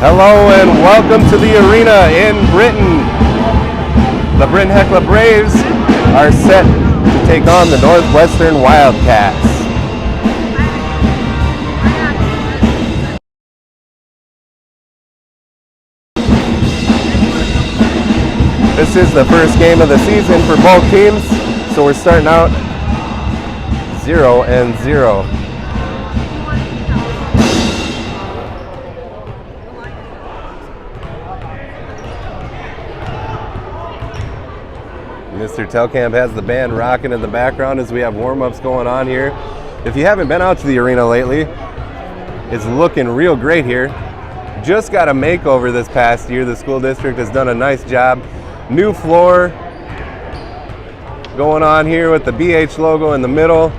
Hello and welcome to the arena in Britain. The Bryn Hecla Braves are set to take on the Northwestern Wildcats. This is the first game of the season for both teams, so we're starting out 0-0. Mr. Telkamp has the band rocking in the background as we have warm-ups going on here. If you haven't been out to the arena lately, it's looking real great here. Just got a makeover this past year. The school district has done a nice job. New floor going on here with the BH logo in the middle.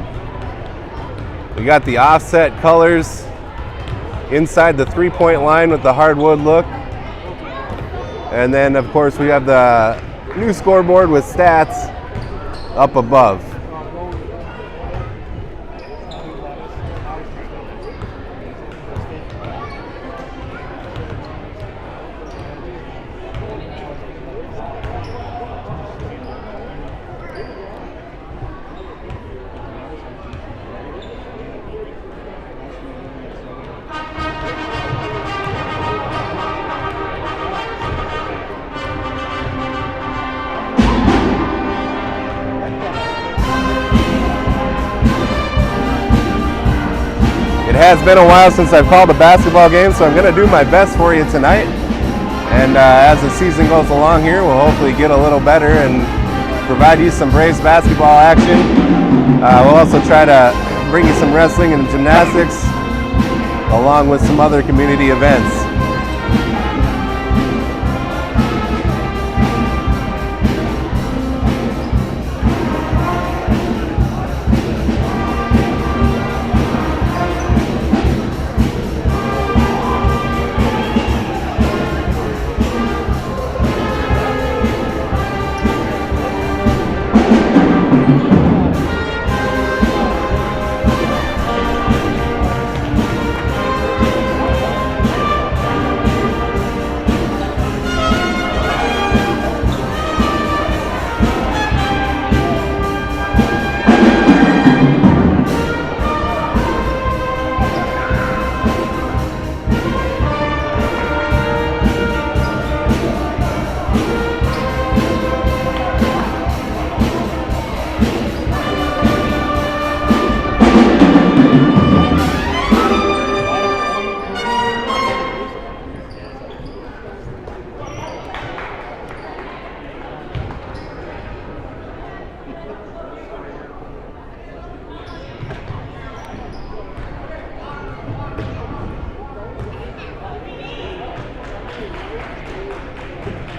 We got the offset colors inside the three-point line with the hardwood look. And then, of course, we have the new scoreboard with stats up above. It has been a while since I've called a basketball game, so I'm going to do my best for you tonight. And as the season goes along here, we'll hopefully get a little better and provide you some Braves basketball action. We'll also try to bring you some wrestling and gymnastics, along with some other community events.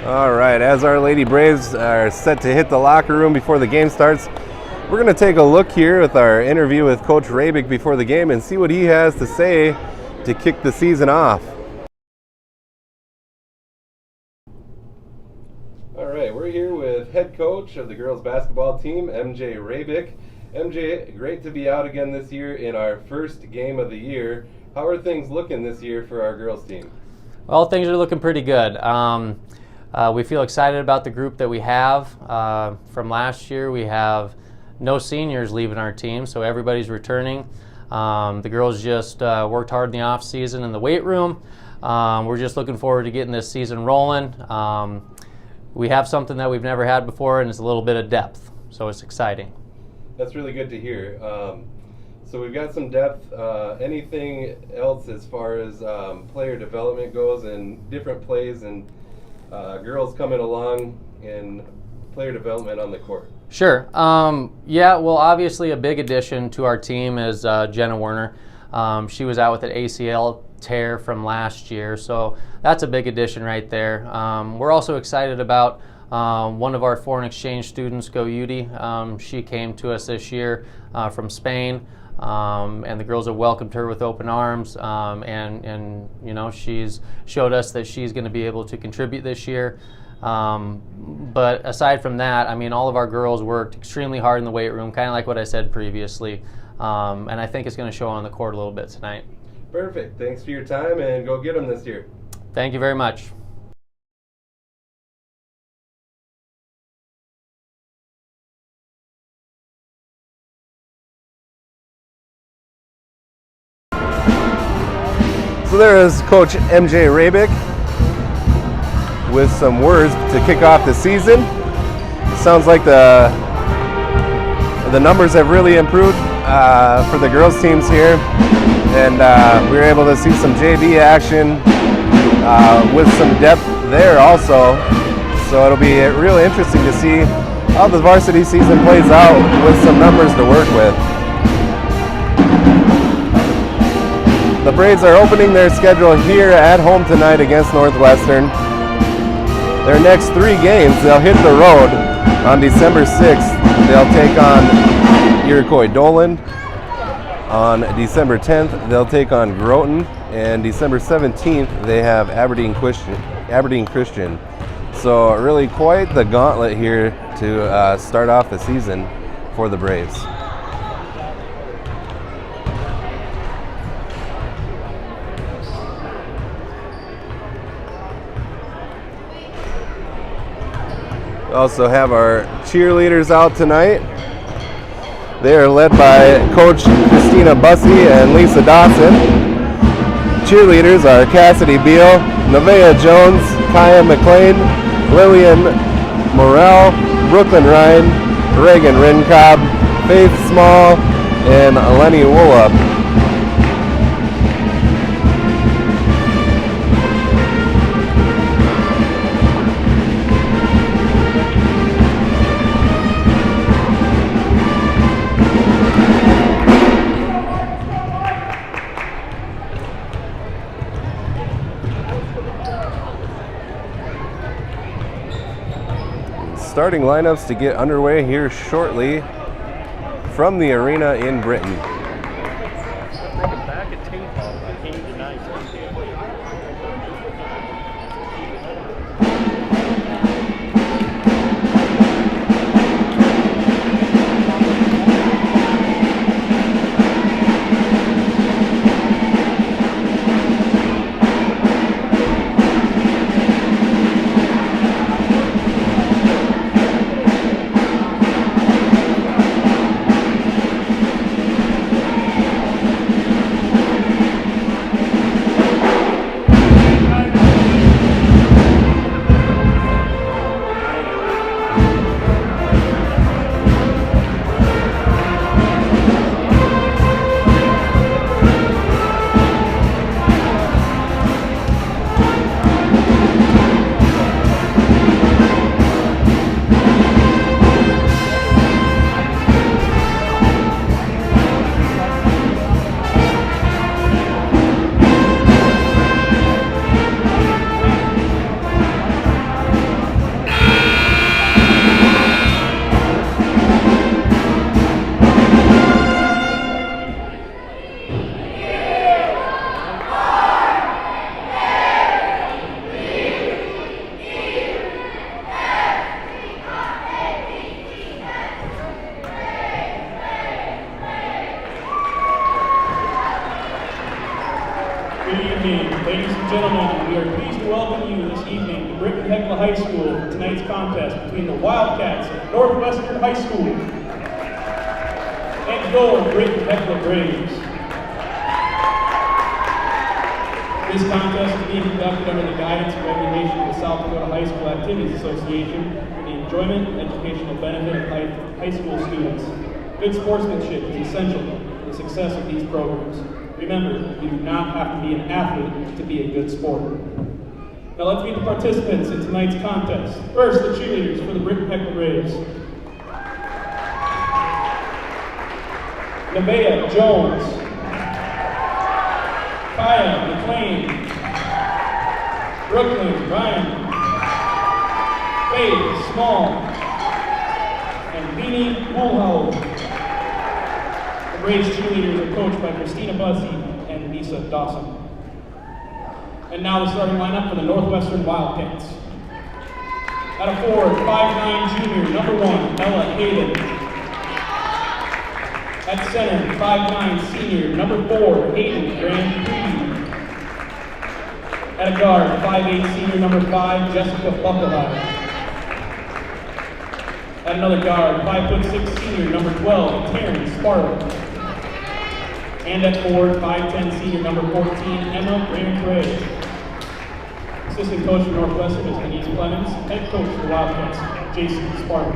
All right, as our Lady Braves are set to hit the locker room before the game starts, we're going to take a look here with our interview with Coach Rabick before the game and see what he has to say to kick the season off. All right, we're here with head coach of the girls basketball team, MJ Rabick. MJ, great to be out again this year in our first game of the year. How are things looking this year for our girls team? Well, things are looking pretty good. We feel excited about the group that we have. From last year, we have no seniors leaving our team, so everybody's returning. The girls just worked hard in the off season in the weight room. We're just looking forward to getting this season rolling. We have something that we've never had before, and it's a little bit of depth, so it's exciting. That's really good to hear. So we've got some depth. Anything else as far as player development goes and different plays and girls coming along in player development on the court? Sure. Yeah, well, obviously a big addition to our team is Jenna Werner. She was out with an ACL tear from last year, so that's a big addition right there. We're also excited about one of our foreign exchange students, Go Yudi. She came to us this year from Spain. And the girls have welcomed her with open arms, and you know, she's showed us that she's going to be able to contribute this year. But aside from that, I mean, all of our girls worked extremely hard in the weight room, kind of like what I said previously, and I think it's going to show on the court a little bit tonight. Perfect. Thanks for your time, and go get them this year. Thank you very much. So there is Coach MJ Rabick with some words to kick off the season. It sounds like the numbers have really improved for the girls teams here, and we were able to see some JV action with some depth there also. So it'll be really interesting to see how the varsity season plays out with some numbers to work with. The Braves are opening their schedule here at home tonight against Northwestern. Their next 3 games, they'll hit the road on December 6th. They'll take on Iroquois Dolan. On December 10th, they'll take on Groton. And December 17th, they have Aberdeen Christian. So really quite the gauntlet here to start off the season for the Braves. We also have our cheerleaders out tonight. They are led by Coach Christina Bussey and Lisa Dawson. Cheerleaders are Cassidy Beal, Nevaeh Jones, Kaya McLean, Lillian Morrell, Brooklyn Ryan, Reagan Rincobb, Faith Small, and Lenny Woollop. Starting lineups to get underway here shortly from the arena in Britain. Ladies and gentlemen, we are pleased to welcome you this evening to Britain Hecla High School for tonight's contest between the Wildcats of Northwestern High School and your Britain Hecla Braves. This contest is being conducted under the guidance and regulation of the South Dakota High School Activities Association for the enjoyment and educational benefit of high school students. Good sportsmanship is essential for the success of these programs. Remember, you do not have to be an athlete to be a good sport. Now let's meet the participants in tonight's contest. First, the cheerleaders for the Britain Hecla Braves. Nevaeh Jones, Kaya McLean, Brooklyn Ryan, Faith Small, and Beanie Woolhouse. The Braves cheerleaders are coached by Christina Bussey and Lisa Dawson. And now the starting lineup for the Northwestern Wildcats. At a forward, 5'9" junior, number 1, Ella Hayden. At center, 5'9" senior, number 4, Hayden Grand Prix. At a guard, 5'8" senior number 5, Jessica Bucklemeyer. At another guard, 5'6" senior number 12, Taryn Sparrow. And at forward, 5'10" senior number 14, Emma Graham-Gray. Assistant coach for Northwestern is Denise Clemens. Head coach for Wildcats, Jason Sparrow.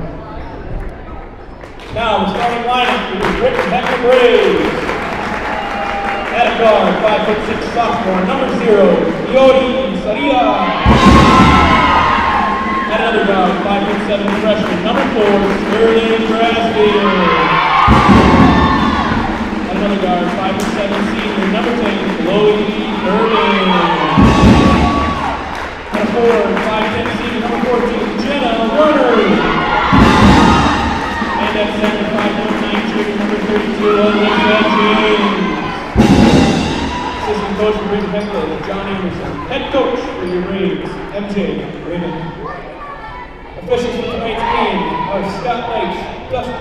Now the starting lineup is Rick Heckler Braves. At a guard, 5'6" sophomore, number 0, Yodi Saria. At another guard, 5'7" freshman, number 4, Sterling Brasfield. At another guard, 5'7" senior, number 10, Chloe Irving. At a forward, 5'10" senior, number 14, Jenna Werner. And at center, 5'9" junior, number 32, Olivia James. Assistant coach for Rick Heckler, John Anderson. Head coach for your Braves, MJ Raymond. Officials for tonight's game are Scott Leitch,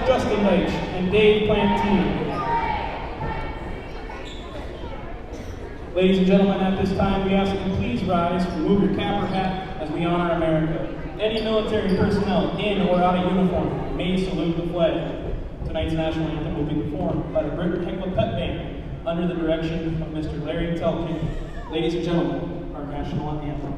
Justin Leitch, and Dave Plantine. Ladies and gentlemen, at this time we ask that you please rise, remove your cap or hat as we honor America. Any military personnel in or out of uniform may salute the flag. Tonight's national anthem will be performed by the Rick Heckler Pep Band under the direction of Mr. Larry Telkin. Ladies and gentlemen, our national anthem.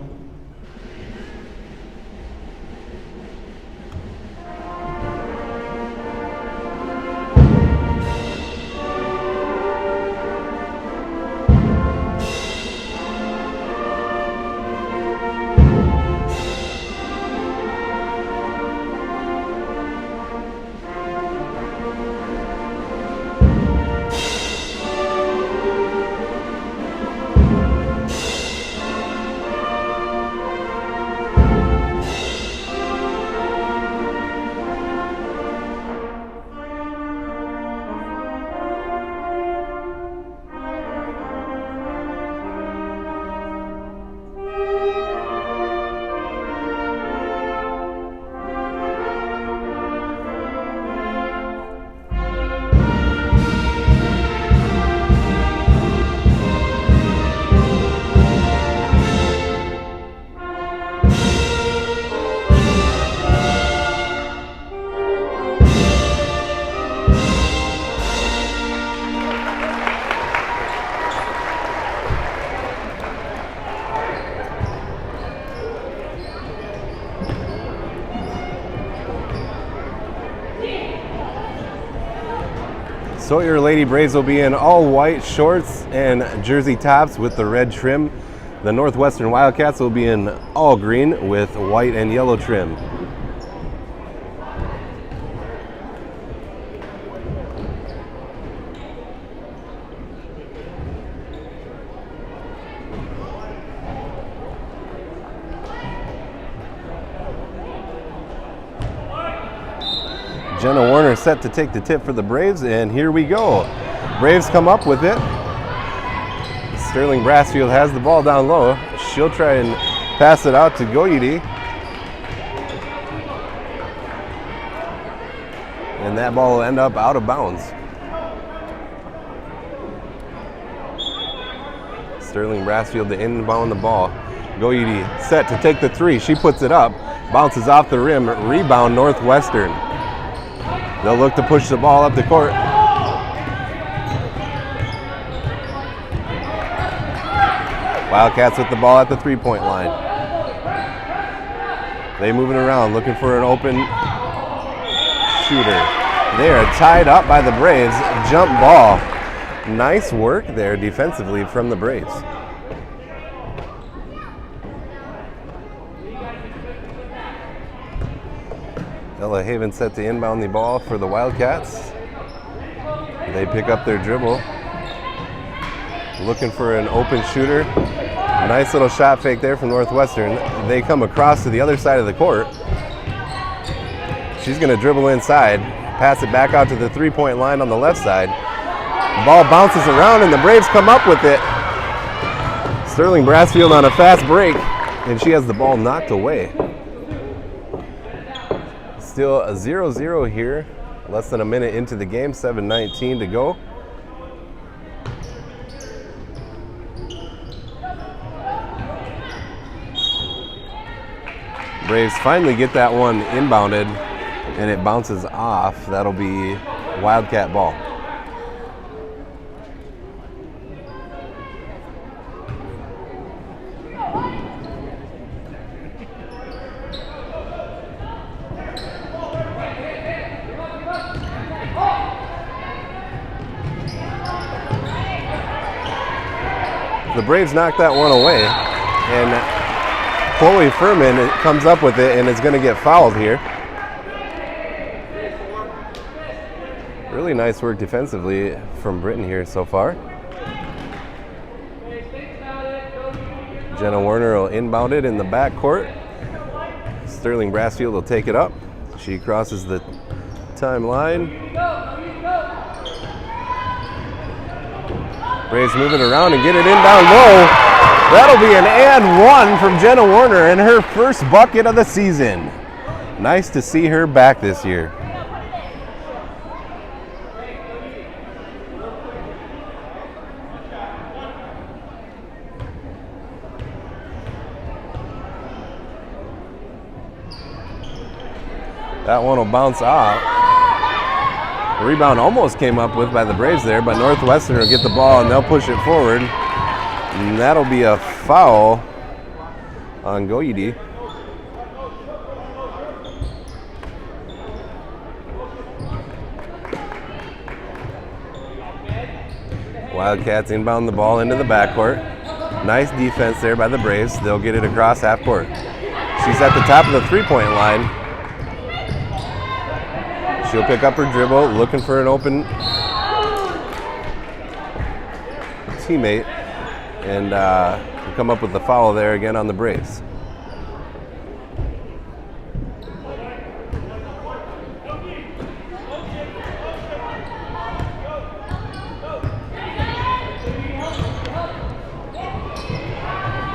So your Lady Braves will be in all white shorts and jersey tops with the red trim. The Northwestern Wildcats will be in all green with white and yellow trim. Jenna Werner set to take the tip for the Braves, and here we go. Braves come up with it. Sterling Brasfield has the ball down low. She'll try and pass it out to Goyede. And that ball will end up out of bounds. Sterling Brasfield to inbound the ball. Goyede set to take the three. She puts it up. Bounces off the rim. Rebound Northwestern. They'll look to push the ball up the court. Wildcats with the ball at the three-point line. They moving around, looking for an open shooter. They are tied up by the Braves. Jump ball. Nice work there defensively from the Braves. Ella Haven set to inbound the ball for the Wildcats. They pick up their dribble. Looking for an open shooter. Nice little shot fake there from Northwestern. They come across to the other side of the court. She's going to dribble inside, pass it back out to the three-point line on the left side. Ball bounces around and the Braves come up with it. Sterling Brasfield on a fast break, and she has the ball knocked away. Still a 0-0 here, less than a minute into the game, 7:19 to go. Braves finally get that one inbounded, and it bounces off. That'll be Wildcat ball. The Braves knocked that one away, and Chloe Furman comes up with it and is going to get fouled here. Really nice work defensively from Britton here so far. Jenna Werner will inbound it in the backcourt. Sterling Brassfield will take it up. She crosses the timeline. Braves moving around and get it in down low. That'll be an and one from Jenna Werner and her first bucket of the season. Nice to see her back this year. That one will bounce off. The rebound almost came up with by the Braves there, but Northwestern will get the ball and they'll push it forward. And that'll be a foul on Goyede. Wildcats inbound the ball into the backcourt. Nice defense there by the Braves. They'll get it across half court. She's at the top of the three-point line. She'll pick up her dribble, looking for an open teammate, and come up with the foul there again on the Braves.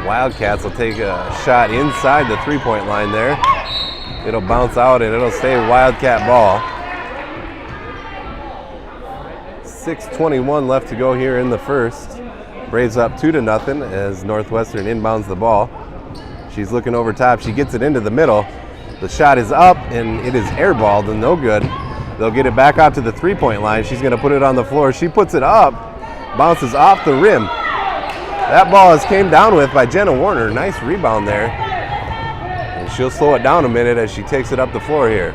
Wildcats will take a shot inside the three-point line there. It'll bounce out and it'll stay Wildcat ball. 6:21 left to go here in the first. Braves up 2-0 as Northwestern inbounds the ball. She's looking over top. She gets it into the middle. The shot is up and it is airballed and no good. They'll get it back out to the three-point line. She's going to put it on the floor. She puts it up, bounces off the rim. That ball is came down with by Jenna Werner. Nice rebound there. And she'll slow it down a minute as she takes it up the floor here.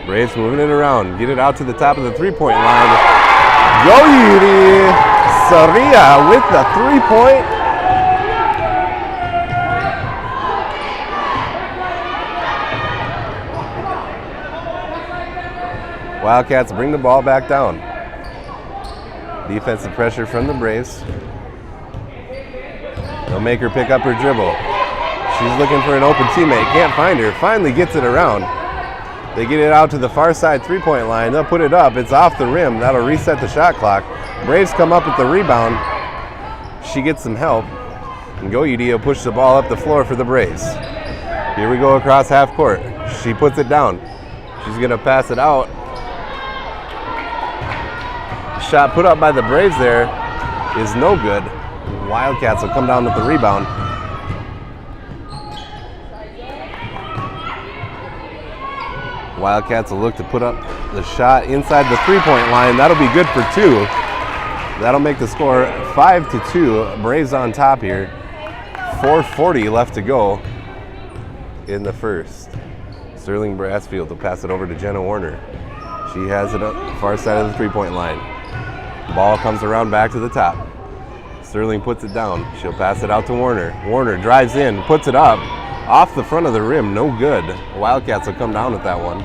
Braves moving it around. Get it out to the top of the three-point line. Goyede Saria with the three-point. Wildcats bring the ball back down. Defensive pressure from the Braves. They'll make her pick up her dribble. She's looking for an open teammate. Can't find her. Finally gets it around. They get it out to the far side three-point line. They'll put it up. It's off the rim. That'll reset the shot clock. Braves come up with the rebound. She gets some help. And Goyede will push the ball up the floor for the Braves. Here we go across half court. She puts it down. She's going to pass it out. Shot put up by the Braves there is no good. Wildcats will come down with the rebound. Wildcats will look to put up the shot inside the three-point line. That'll be good for two. That'll make the score 5-2. Braves on top here. 4:40 left to go in the first. Sterling Brassfield will pass it over to Jenna Werner. She has it up far side of the three-point line. Ball comes around back to the top. Sterling puts it down. She'll pass it out to Werner. Werner drives in, puts it up. Off the front of the rim, no good. Wildcats will come down with that one.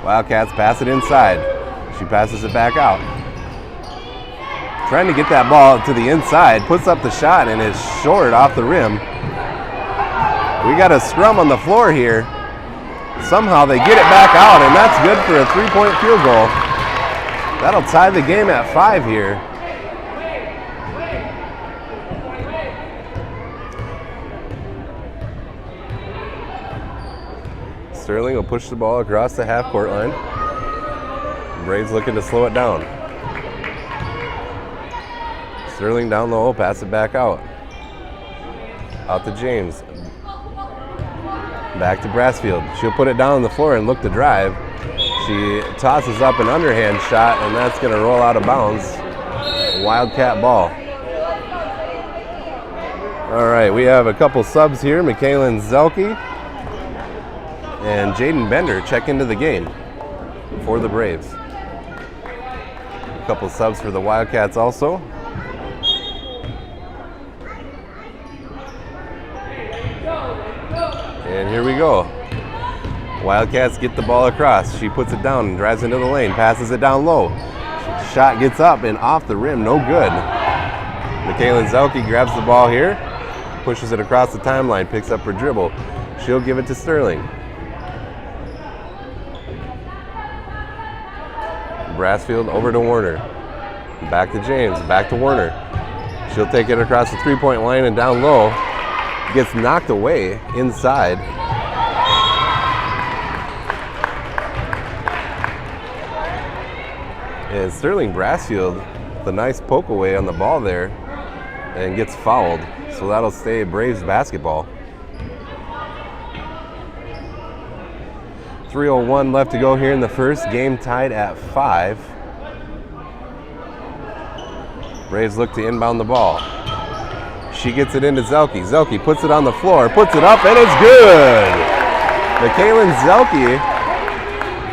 Wildcats pass it inside. She passes it back out. Trying to get that ball to the inside, puts up the shot and is short off the rim. We got a scrum on the floor here. Somehow they get it back out, and that's good for a three-point field goal. That'll tie the game at 5 here. Sterling will push the ball across the half-court line. Braves looking to slow it down. Sterling down low, pass it back out. Out to James. Back to Brassfield. She'll put it down on the floor and look to drive. She tosses up an underhand shot, and that's going to roll out of bounds. Wildcat ball. All right, we have a couple subs here. Michaela Zelke and Jaden Bender check into the game for the Braves. A couple subs for the Wildcats also. And here we go. Wildcats get the ball across. She puts it down and drives into the lane, passes it down low. Shot gets up and off the rim, no good. Michaela Zelke grabs the ball here, pushes it across the timeline, picks up her dribble. She'll give it to Sterling. Brassfield over to Werner. Back to James, back to Werner. She'll take it across the three-point line and down low. Gets knocked away inside. And Sterling Brassfield, the nice poke away on the ball there, and gets fouled. So that'll stay Braves basketball. 3:01 left to go here in the first. Game tied at 5. Braves look to inbound the ball. She gets it into Zelke. Zelke puts it on the floor, puts it up, and it's good! Michaela Zelke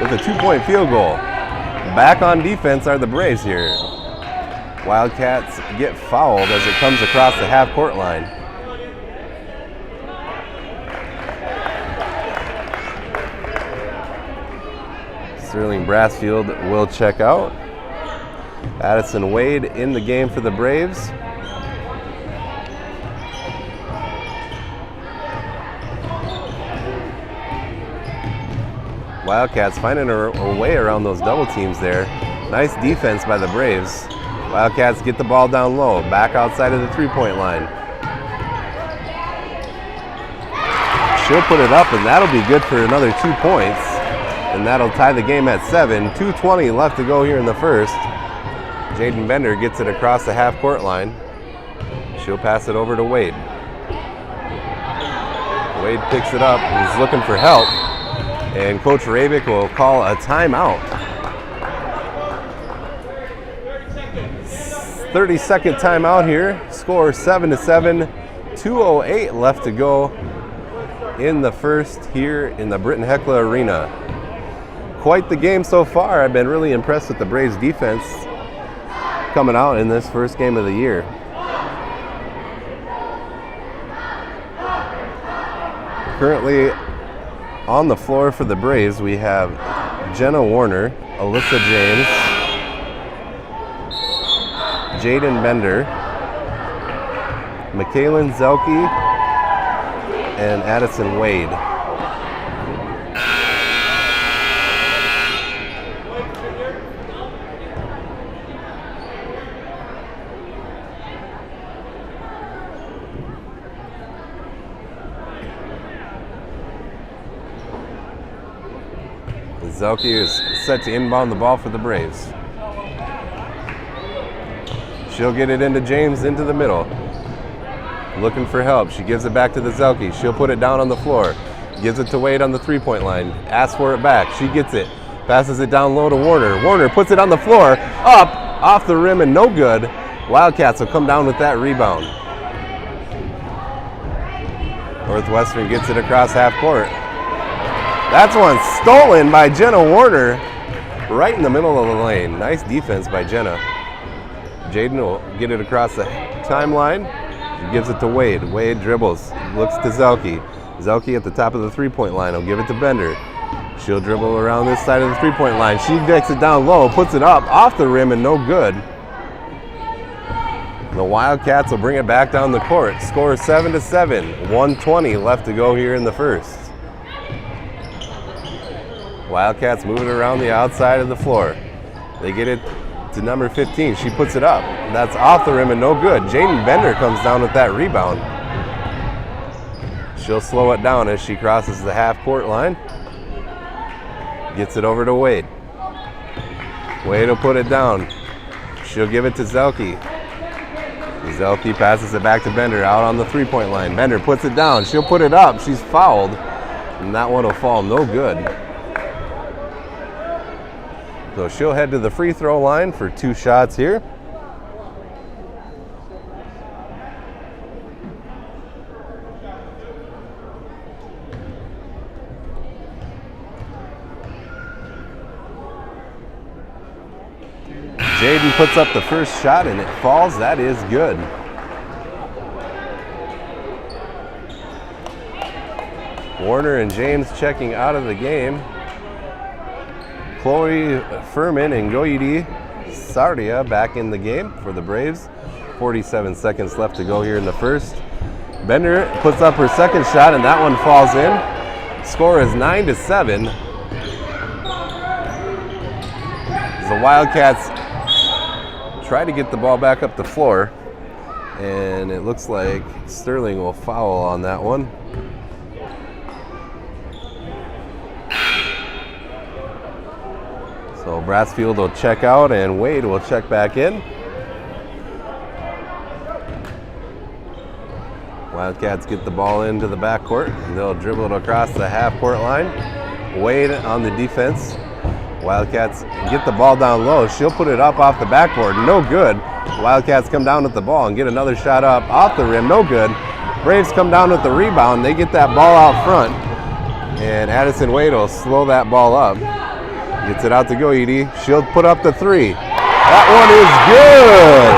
with a 2-point field goal. Back on defense are the Braves here. Wildcats get fouled as it comes across the half-court line. Sterling Brassfield will check out. Addison Wade in the game for the Braves. Wildcats finding a way around those double teams there. Nice defense by the Braves. Wildcats get the ball down low, back outside of the three-point line. She'll put it up, and that'll be good for another 2 points. And that'll tie the game at 7. 2:20 left to go here in the first. Jaden Bender gets it across the half-court line. She'll pass it over to Wade. Wade picks it up. He's looking for help. And Coach Rabick will call a timeout. 30-second timeout here. Score 7-7. 2:08 left to go in the first here in the Britton Heckler Arena. Quite the game so far. I've been really impressed with the Braves defense coming out in this first game of the year. Currently on the floor for the Braves, we have Jenna Werner, Alyssa James, Jaden Bender, Michaela Zelke, and Addison Wade. Zelke is set to inbound the ball for the Braves. She'll get it into James into the middle. Looking for help. She gives it back to the Zelke. She'll put it down on the floor. Gives it to Wade on the three-point line. Asks for it back. She gets it. Passes it down low to Werner. Werner puts it on the floor. Up, off the rim, and no good. Wildcats will come down with that rebound. Northwestern gets it across half court. That's one stolen by Jenna Werner right in the middle of the lane. Nice defense by Jenna. Jaden will get it across the timeline. He gives it to Wade. Wade dribbles, looks to Zelke. Zelke at the top of the three-point line. He'll give it to Bender. She'll dribble around this side of the three-point line. She decks it down low, puts it up off the rim, and no good. The Wildcats will bring it back down the court. Score 7-7. 1:20 left to go here in the first. Wildcats moving around the outside of the floor. They get it to number 15. She puts it up. That's off the rim and no good. Jaden Bender comes down with that rebound. She'll slow it down as she crosses the half-court line. Gets it over to Wade. Wade will put it down. She'll give it to Zelke. Zelke passes it back to Bender out on the three-point line. Bender puts it down. She'll put it up. She's fouled. And that one will fall no good. So she'll head to the free throw line for 2 shots here. Jaden puts up the first shot and it falls. That is good. Warner and James checking out of the game. Chloe Furman and Goyidi Sardia back in the game for the Braves. 47 seconds left to go here in the first. Bender puts up her second shot and that one falls in. Score is 9-7. The Wildcats try to get the ball back up the floor, and it looks like Sterling will foul on that one. So Brassfield will check out and Wade will check back in. Wildcats get the ball into the backcourt and they'll dribble it across the half-court line. Wade on the defense. Wildcats get the ball down low. She'll put it up off the backboard. No good. Wildcats come down with the ball and get another shot up off the rim. No good. Braves come down with the rebound. They get that ball out front. And Addison Wade will slow that ball up. Gets it out to Goyidi. She'll put up the three. That one is good.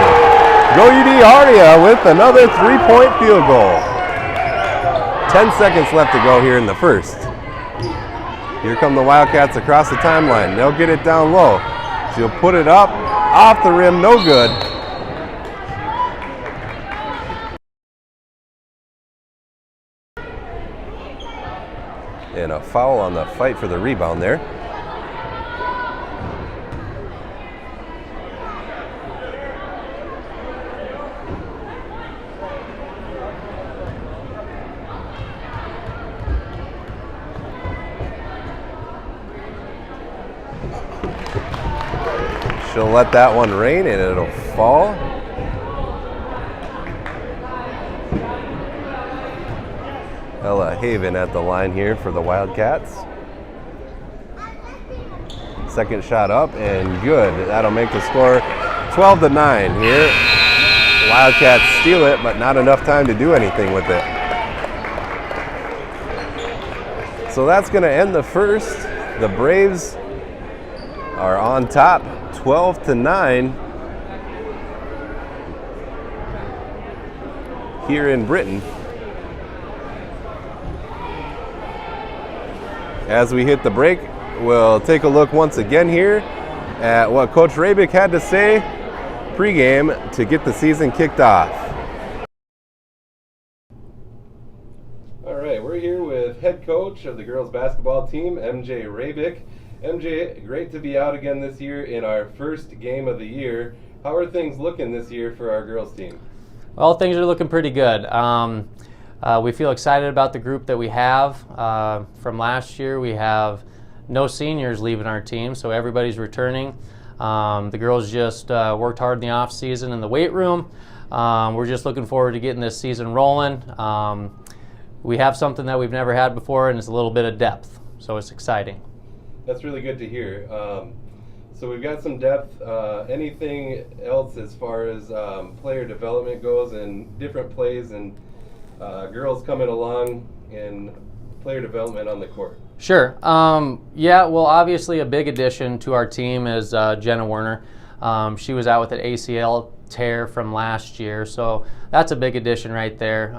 Goyidi Ardia with another 3-point field goal. 10 seconds left to go here in the first. Here come the Wildcats across the timeline. They'll get it down low. She'll put it up, off the rim, no good. And a foul on the fight for the rebound there. She'll let that one rain and it'll fall. Ella Haven at the line here for the Wildcats. Second shot up and good. That'll make the score 12-9 here. Wildcats steal it, but not enough time to do anything with it. So that's going to end the first. The Braves are on top, 12-9 here in Britain. As we hit the break, we'll take a look once again here at what Coach Rabick had to say pregame to get the season kicked off. All right, we're here with head coach of the girls basketball team, MJ Rabick. MJ, great to be out again this year in our first game of the year. How are things looking this year for our girls team? Well, things are looking pretty good. We feel excited about the group that we have. From last year, we have no seniors leaving our team, so everybody's returning. The girls just worked hard in the off season in the weight room. We're just looking forward to getting this season rolling. We have something that we've never had before, and it's a little bit of depth, so it's exciting. That's really good to hear. So we've got some depth. Anything else as far as player development goes and different plays and girls coming along in player development on the court? Sure. Yeah, well, obviously a big addition to our team is Jenna Werner. She was out with an ACL tear from last year, so that's a big addition right there.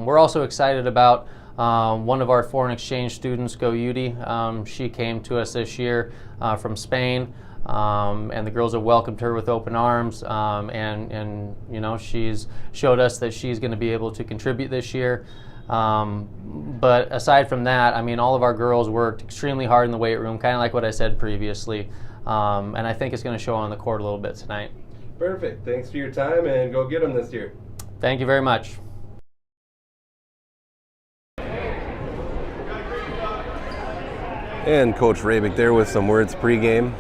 We're also excited about one of our foreign exchange students, Go Yudi. She came to us this year from Spain, and the girls have welcomed her with open arms. And you know, she's showed us that she's going to be able to contribute this year. But aside from that, I mean, all of our girls worked extremely hard in the weight room, kind of like what I said previously. And I think it's going to show on the court a little bit tonight. Perfect. Thanks for your time, and go get them this year. Thank you very much. And Coach Rabick there with some words pregame.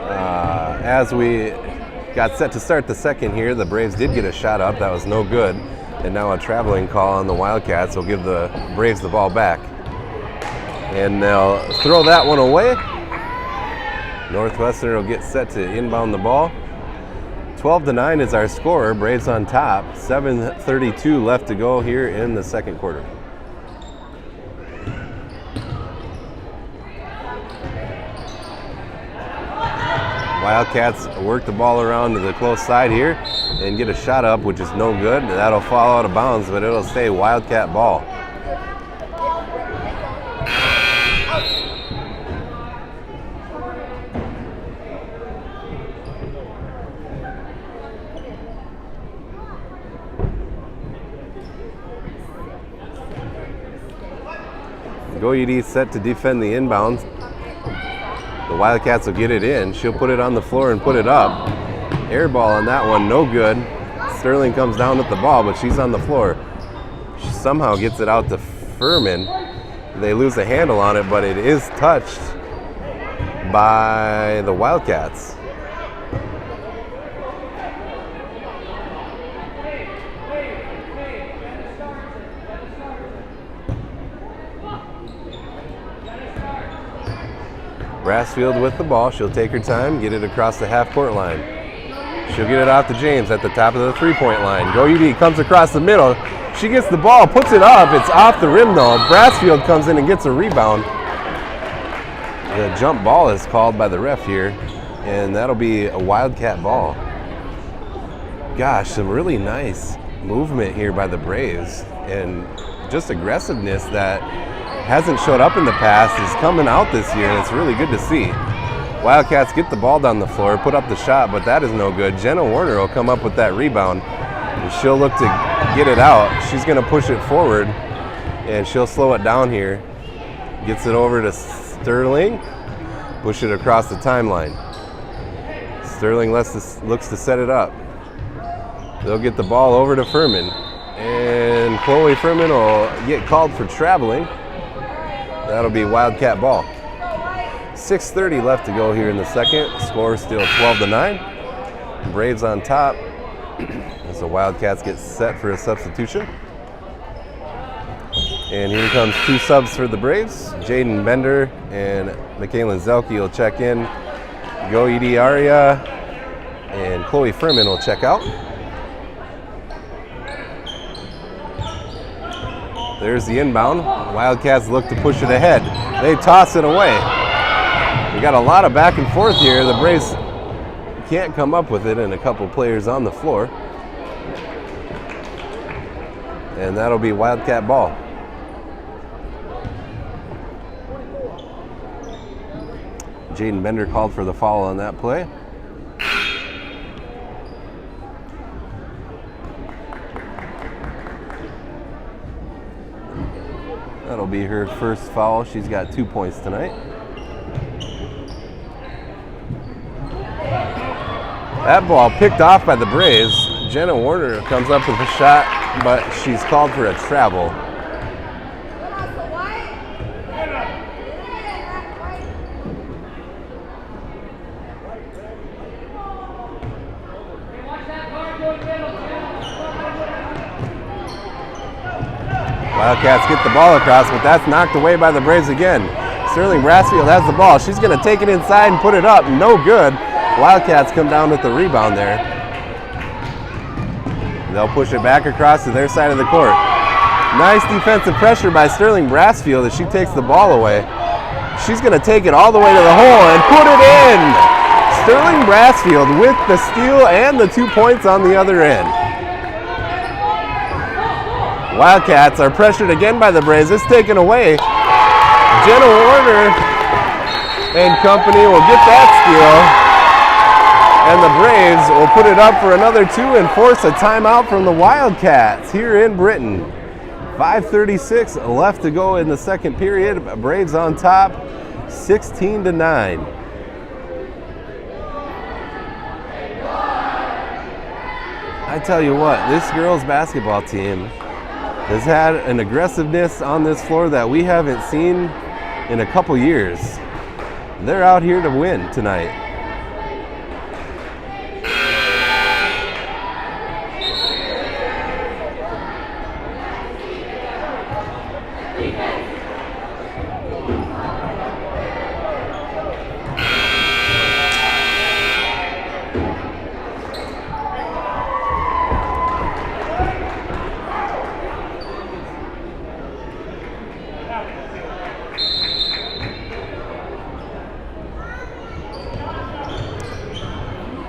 As we got set to start the second here, the Braves did get a shot up. That was no good. And now a traveling call on the Wildcats will give the Braves the ball back. And they'll throw that one away. Northwestern will get set to inbound the ball. 12-9 is our score. Braves on top. 7:32 left to go here in the second quarter. Wildcats work the ball around to the close side here and get a shot up, which is no good. That'll fall out of bounds, but it'll stay Wildcat ball. GoUD set to defend the inbounds. The Wildcats will get it in. She'll put it on the floor and put it up. Air ball on that one, no good. Sterling comes down with the ball, but she's on the floor. She somehow gets it out to Furman. They lose a handle on it, but it is touched by the Wildcats. Brassfield with the ball. She'll take her time, get it across the half-court line. She'll get it out to James at the top of the three-point line. GoUD comes across the middle. She gets the ball, puts it up. It's off the rim, though. Brassfield comes in and gets a rebound. The jump ball is called by the ref here, and that'll be a Wildcat ball. Gosh, some really nice movement here by the Braves, and just aggressiveness that hasn't showed up in the past is coming out this year, and it's really good to see. Wildcats get the ball down the floor, put up the shot, but that is no good. Jenna Werner will come up with that rebound, and she'll look to get it out. She's going to push it forward, and she'll slow it down here. Gets it over to Sterling, push it across the timeline. Sterling looks to set it up. They'll get the ball over to Furman, and Chloe Furman will get called for traveling. That'll be Wildcat ball. 6:30 left to go here in the second. Score still 12-9. Braves on top as the Wildcats get set for a substitution. And here comes two subs for the Braves. Jaden Bender and Michaela Zelke will check in. GoUD Aria and Chloe Furman will check out. There's the inbound. Wildcats look to push it ahead. They toss it away. We got a lot of back and forth here. The Braves can't come up with it, and a couple players on the floor. And that'll be Wildcat ball. Jaden Bender called for the foul on that play. That'll be her first foul. She's got 2 points tonight. That ball picked off by the Braves. Jenna Werner comes up with a shot, but she's called for a travel. Wildcats get the ball across, but that's knocked away by the Braves again. Sterling Brassfield has the ball. She's going to take it inside and put it up. No good. Wildcats come down with the rebound there. They'll push it back across to their side of the court. Nice defensive pressure by Sterling Brassfield as she takes the ball away. She's going to take it all the way to the hole and put it in. Sterling Brassfield with the steal and the 2 points on the other end. Wildcats are pressured again by the Braves. It's taken away. Jenna Werner and company will get that steal. And the Braves will put it up for another two and force a timeout from the Wildcats here in Britain. 5:36 left to go in the second period. Braves on top, 16-9. I tell you what, this girls basketball team has had an aggressiveness on this floor that we haven't seen in a couple years. They're out here to win tonight.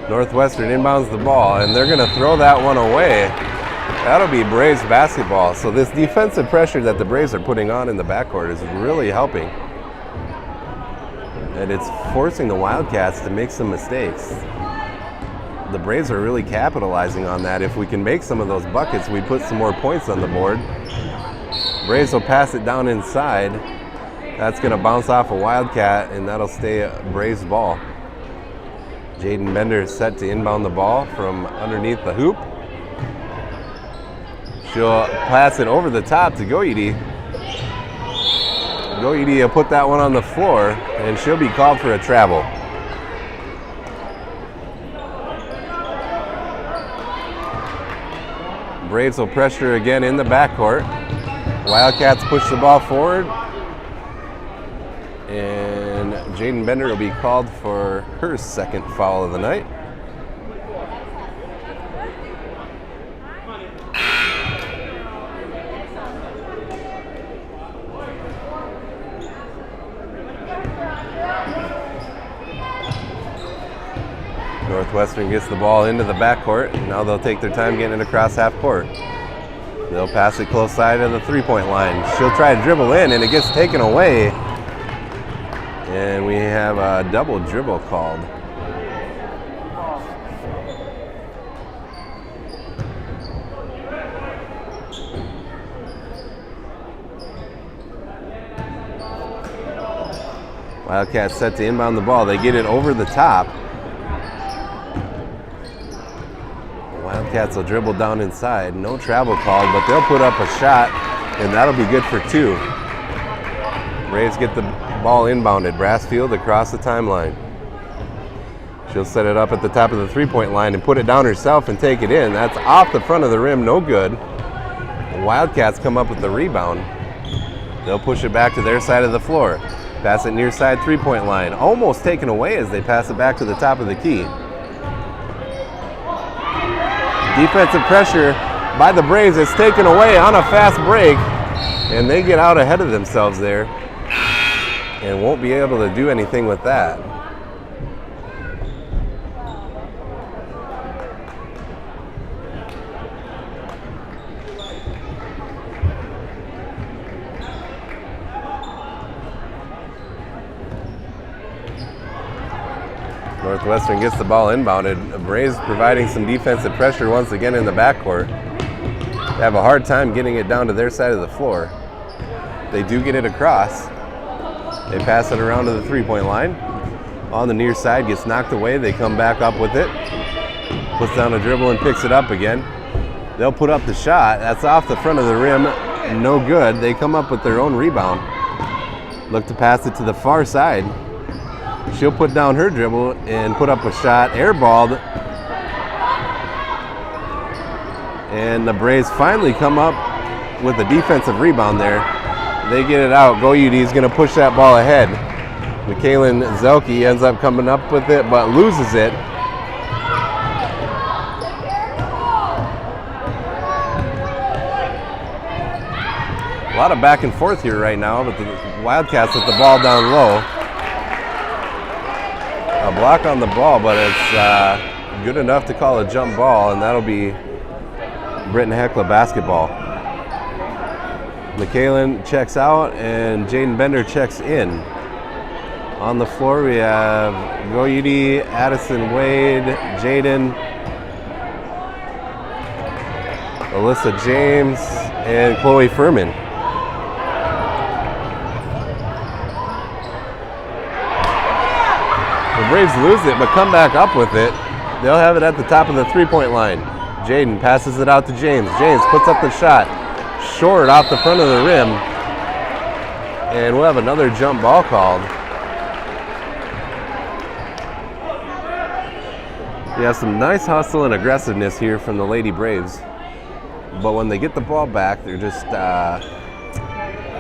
Northwestern inbounds the ball, and they're going to throw that one away. That'll be Braves basketball. So this defensive pressure that the Braves are putting on in the backcourt is really helping. And it's forcing the Wildcats to make some mistakes. The Braves are really capitalizing on that. If we can make some of those buckets, we put some more points on the board. Braves will pass it down inside. That's going to bounce off a Wildcat, and that'll stay a Braves ball. Jaden Bender is set to inbound the ball from underneath the hoop. She'll pass it over the top to Goyede. Goyede will put that one on the floor, and she'll be called for a travel. Braves will pressure again in the backcourt. Wildcats push the ball forward. And Jaden Bender will be called for her second foul of the night. Northwestern gets the ball into the backcourt. Now they'll take their time getting it across half court. They'll pass it close side of the three-point line. She'll try to dribble in, and it gets taken away. And we have a double dribble called. Wildcats set to inbound the ball. They get it over the top. Wildcats will dribble down inside. No travel called, but they'll put up a shot, and that'll be good for two. Braves get the ball inbounded. Brassfield across the timeline. She'll set it up at the top of the three-point line and put it down herself and take it in. That's off the front of the rim, no good. The Wildcats come up with the rebound. They'll push it back to their side of the floor. Pass it near side three-point line. Almost taken away as they pass it back to the top of the key. Defensive pressure by the Braves is taken away on a fast break, and they get out ahead of themselves there and won't be able to do anything with that. Northwestern gets the ball inbounded. The Braves providing some defensive pressure once again in the backcourt. They have a hard time getting it down to their side of the floor. They do get it across. They pass it around to the three-point line. On the near side, gets knocked away. They come back up with it. Puts down a dribble and picks it up again. They'll put up the shot. That's off the front of the rim. No good. They come up with their own rebound. Look to pass it to the far side. She'll put down her dribble and put up a shot. Airballed. And the Braves finally come up with a defensive rebound there. They get it out. Goyede is going to push that ball ahead. Michaelin Zelke ends up coming up with it, but loses it. A lot of back and forth here right now, but the Wildcats with the ball down low. A block on the ball, but it's good enough to call a jump ball, and that'll be Britton Hecla basketball. Michaelin checks out, and Jaden Bender checks in. On the floor, we have Goyede, Addison Wade, Jaden, Alyssa James, and Chloe Furman. The Braves lose it, but come back up with it. They'll have it at the top of the three-point line. Jaden passes it out to James. James puts up the shot. Short off the front of the rim. And we'll have another jump ball called. You have some nice hustle and aggressiveness here from the Lady Braves. But when they get the ball back, they're just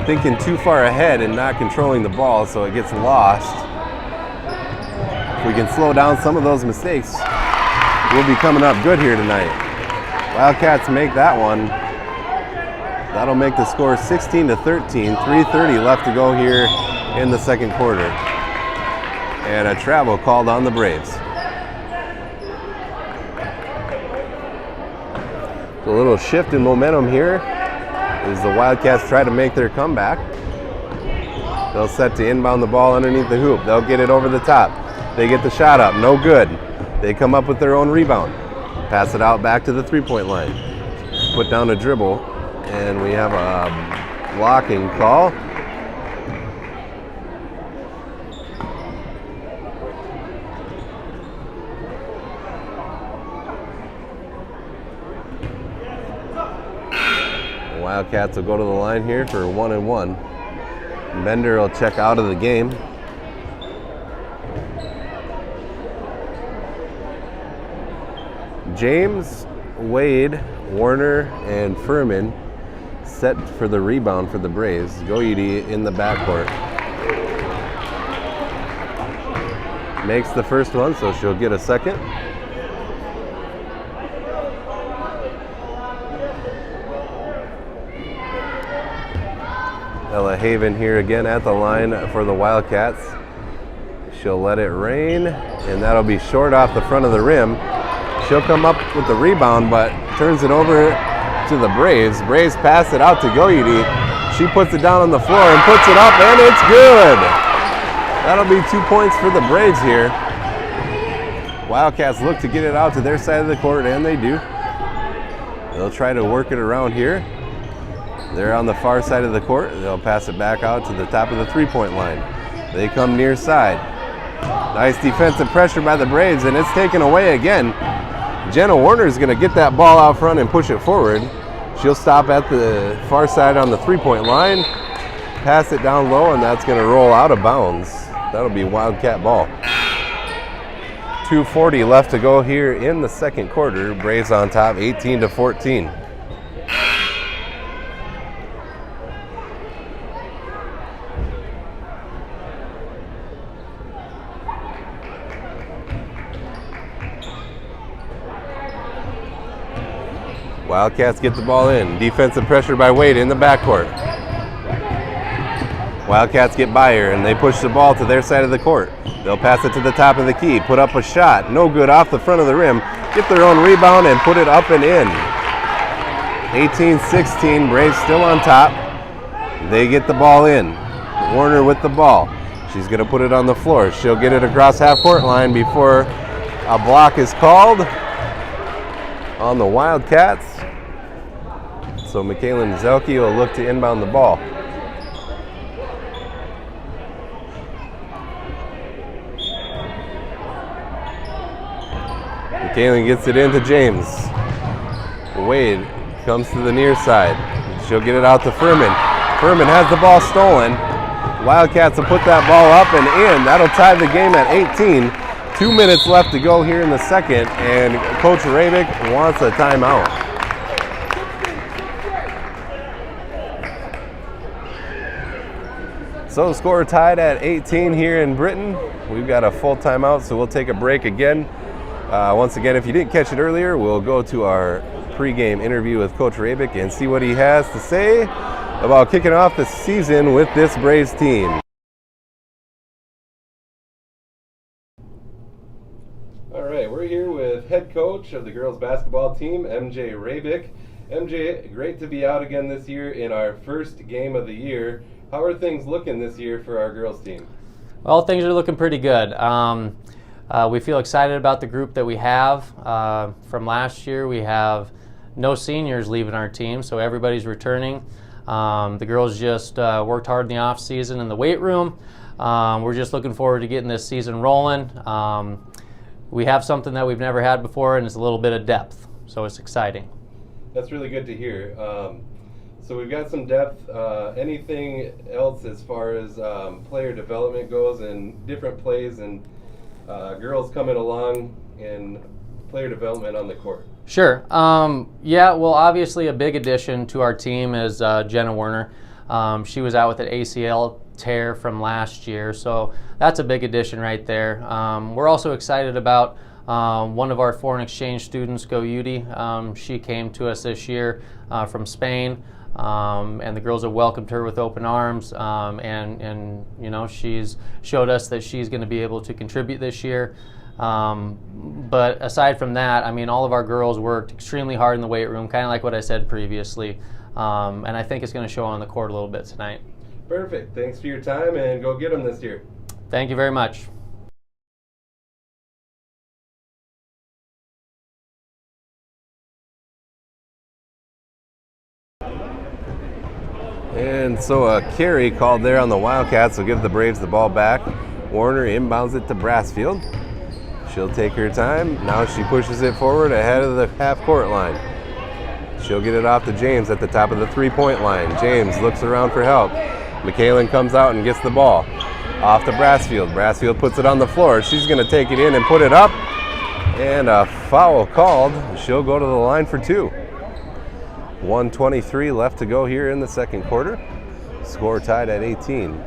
thinking too far ahead and not controlling the ball, so it gets lost. If we can slow down some of those mistakes, we'll be coming up good here tonight. Wildcats make that one. That'll make the score 16-13. 3:30 left to go here in the second quarter. And a travel called on the Braves. A little shift in momentum here as the Wildcats try to make their comeback. They'll set to inbound the ball underneath the hoop. They'll get it over the top. They get the shot up, no good. They come up with their own rebound. Pass it out back to the three-point line. Put down a dribble, and we have a blocking call. Wildcats will go to the line here for 1-1. Bender will check out of the game. James, Wade, Werner, and Furman set for the rebound for the Braves. Goyede in the backcourt. Makes the first one, so she'll get a second. Ella Haven here again at the line for the Wildcats. She'll let it rain, and that'll be short off the front of the rim. She'll come up with the rebound, but turns it over to the Braves. Braves pass it out to Goyede. She puts it down on the floor and puts it up, and it's good. That'll be 2 points for the Braves here. Wildcats look to get it out to their side of the court, and they do. They'll try to work it around here. They're on the far side of the court. They'll pass it back out to the top of the three-point line. They come near side. Nice defensive pressure by the Braves, and it's taken away again. Jenna Werner is going to get that ball out front and push it forward. She'll stop at the far side on the three-point line, pass it down low, and that's going to roll out of bounds. That'll be Wildcat ball. 2:40 left to go here in the second quarter. Braves on top, 18-14. Wildcats get the ball in. Defensive pressure by Wade in the backcourt. Wildcats get by her, and they push the ball to their side of the court. They'll pass it to the top of the key, put up a shot, no good off the front of the rim, get their own rebound and put it up and in. 18-16, Braves still on top. They get the ball in. Werner with the ball. She's going to put it on the floor. She'll get it across half-court line before a block is called on the Wildcats. So Michaela Zelke will look to inbound the ball. Michaela gets it into James. Wade comes to the near side. She'll get it out to Furman. Furman has the ball stolen. Wildcats will put that ball up and in. That'll tie the game at 18. 2 minutes left to go here in the second, and Coach Rabick wants a timeout. So the score tied at 18 here in Britain. We've got a full timeout, so we'll take a break again. Once again, if you didn't catch it earlier, we'll go to our pregame interview with Coach Rabick and see what he has to say about kicking off the season with this Braves team. All right, we're here with head coach of the girls basketball team, MJ Rabick. MJ, great to be out again this year in our first game of the year. How are things looking this year for our girls team? Well, things are looking pretty good. We feel excited about the group that we have. From last year, we have no seniors leaving our team, so everybody's returning. The girls just worked hard in the off season in the weight room. We're just looking forward to getting this season rolling. We have something that we've never had before, and it's a little bit of depth, so it's exciting. That's really good to hear. So we've got some depth. Anything else as far as player development goes and different plays and girls coming along and player development on the court? Sure. Yeah, well, obviously a big addition to our team is Jenna Werner. She was out with an ACL tear from last year, so that's a big addition right there. We're also excited about one of our foreign exchange students, Go Yudi. She came to us this year from Spain, and the girls have welcomed her with open arms, and you know, she's showed us that she's going to be able to contribute this year. But aside from that, I mean, all of our girls worked extremely hard in the weight room, kind of like what I said previously, and I think it's going to show on the court a little bit tonight. Perfect. Thanks for your time, and go get them this year. Thank you very much. And so a carry called there on the Wildcats will give the Braves the ball back. Warner inbounds it to Brassfield. She'll take her time. Now she pushes it forward ahead of the half-court line. She'll get it off to James at the top of the three-point line. James looks around for help. McKaylin comes out and gets the ball. Off to Brassfield. Brassfield puts it on the floor. She's going to take it in and put it up. And a foul called. She'll go to the line for two. 1:23 left to go here in the second quarter. Score tied at 18.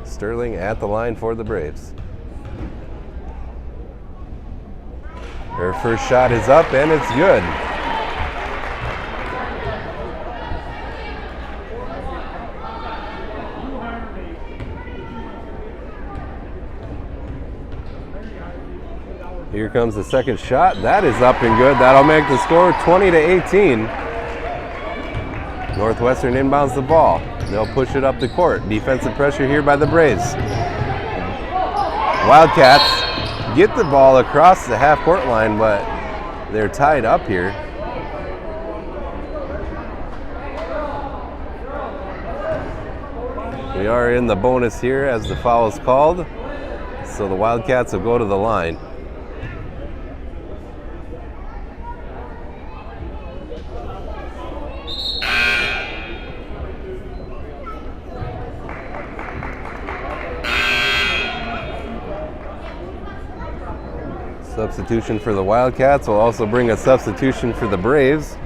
Sterling at the line for the Braves. Her first shot is up and it's good. Here comes the second shot. That is up and good. That'll make the score 20-18. Northwestern inbounds the ball. They'll push it up the court. Defensive pressure here by the Braves. Wildcats get the ball across the half-court line, but they're tied up here. We are in the bonus here as the foul is called. So the Wildcats will go to the line. Substitution for the Wildcats will also bring a substitution for the Braves.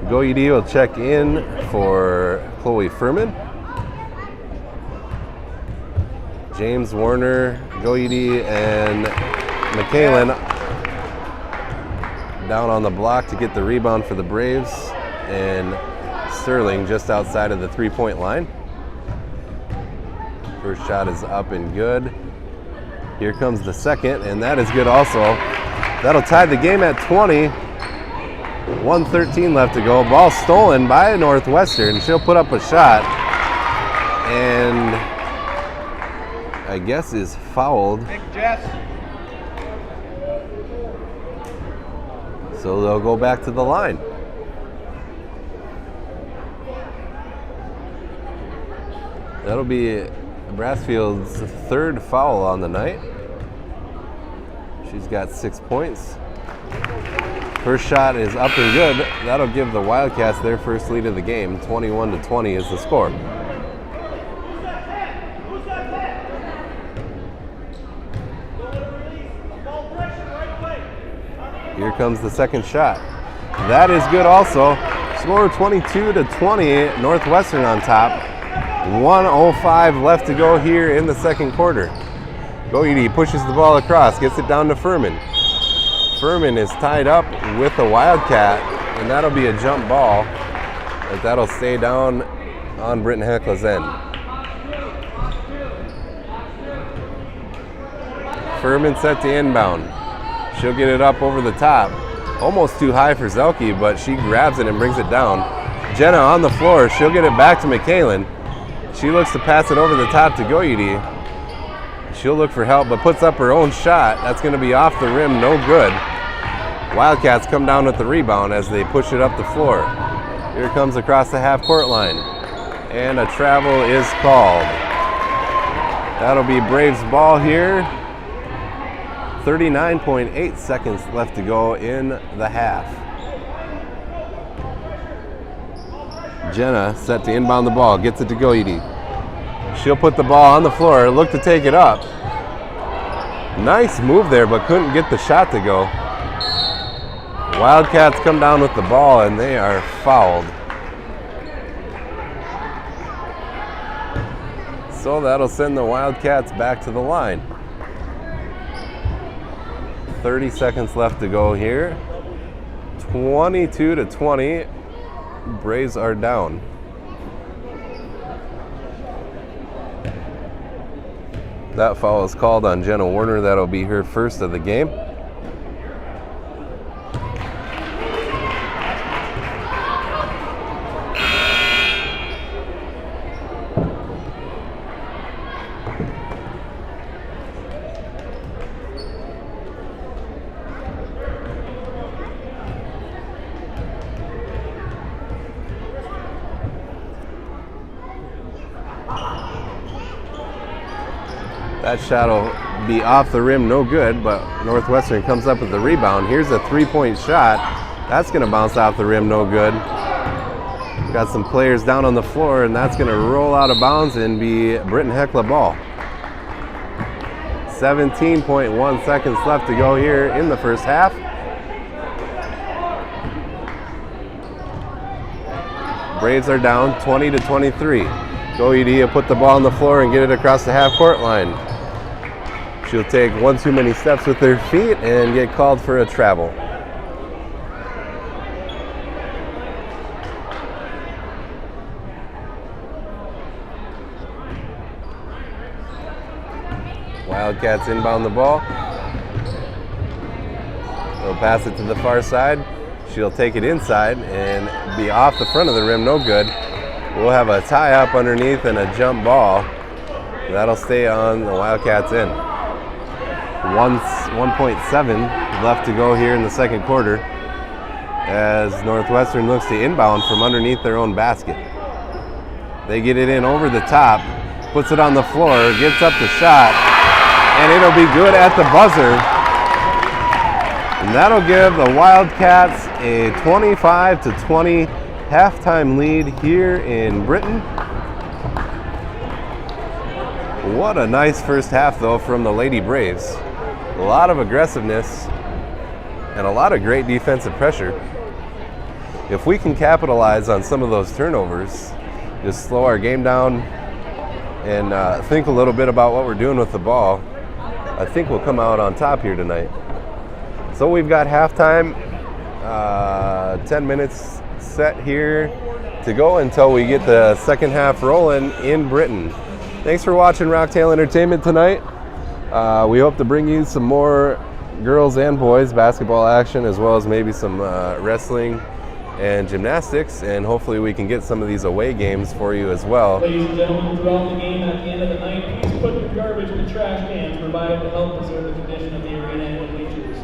Goyede will check in for Chloe Furman. James, Warner, Goyede, and McKaylin down on the block to get the rebound for the Braves. And Sterling just outside of the three-point line. First shot is up and good. Here comes the second, and that is good also. That'll tie the game at 20. 1:13 left to go. Ball stolen by Northwestern. She'll put up a shot, and I guess is fouled. So they'll go back to the line. That'll be Brassfield's third foul on the night. She's got 6 points. First shot is up and good. That'll give the Wildcats their first lead of the game. 21-20 is the score. Here comes the second shot. That is good also. Score 22-20. Northwestern on top. 1:05 left to go here in the second quarter. Goyede pushes the ball across, gets it down to Furman. Furman is tied up with the Wildcat, and that'll be a jump ball, but that'll stay down on Britton Hekla's end. Furman set to inbound. She'll get it up over the top. Almost too high for Zelke, but she grabs it and brings it down. Jenna on the floor. She'll get it back to McKaylin. She looks to pass it over the top to Goyede. She'll look for help, but puts up her own shot. That's going to be off the rim, no good. Wildcats come down with the rebound as they push it up the floor. Here it comes across the half-court line. And a travel is called. That'll be Braves ball here. 39.8 seconds left to go in the half. Jenna set to inbound the ball, gets it to Goyede. She'll put the ball on the floor, look to take it up. Nice move there, but couldn't get the shot to go. Wildcats come down with the ball and they are fouled. So that'll send the Wildcats back to the line. 30 seconds left to go here. 22-20. Braves are down. That foul is called on Jenna Werner. That'll be her first of the game. That shot will be off the rim, no good, but Northwestern comes up with the rebound. Here's a three-point shot. That's going to bounce off the rim, no good. Got some players down on the floor, and that's going to roll out of bounds and be Britton Heckla ball. 17.1 seconds left to go here in the first half. Braves are down 20-23. Goyede will put the ball on the floor and get it across the half-court line. She'll take one too many steps with her feet and get called for a travel. Wildcats inbound the ball. They'll pass it to the far side. She'll take it inside and be off the front of the rim, no good. We'll have a tie-up underneath and a jump ball. That'll stay on the Wildcats end. 1.7 left to go here in the second quarter as Northwestern looks to inbound from underneath their own basket. They get it in over the top, puts it on the floor, gets up the shot, and it'll be good at the buzzer. And that'll give the Wildcats a 25-20 halftime lead here in Britton. What a nice first half, though, from the Lady Braves. A lot of aggressiveness and a lot of great defensive pressure. If we can capitalize on some of those turnovers, just slow our game down and think a little bit about what we're doing with the ball, I think we'll come out on top here tonight. So we've got halftime, 10 minutes set here to go until we get the second half rolling in Britton. Thanks for watching Rocktail Entertainment tonight. We hope to bring you some more girls and boys basketball action, as well as maybe some wrestling and gymnastics, and hopefully we can get some of these away games for you as well. Ladies and gentlemen, throughout the game at the end of the night, please put your garbage in the trash cans provided to help preserve the condition of the arena and the bleachers.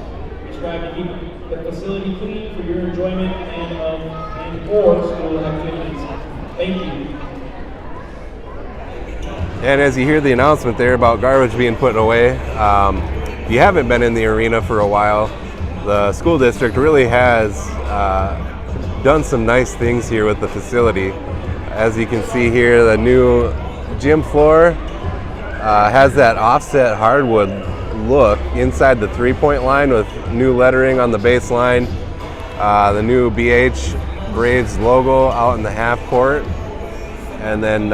We strive to keep the facility clean for your enjoyment and/or school activities. Thank you. And as you hear the announcement there about garbage being put away, if you haven't been in the arena for a while, the school district really has done some nice things here with the facility. As you can see here, the new gym floor has that offset hardwood look inside the three-point line with new lettering on the baseline, the new BH Braves logo out in the half court, and then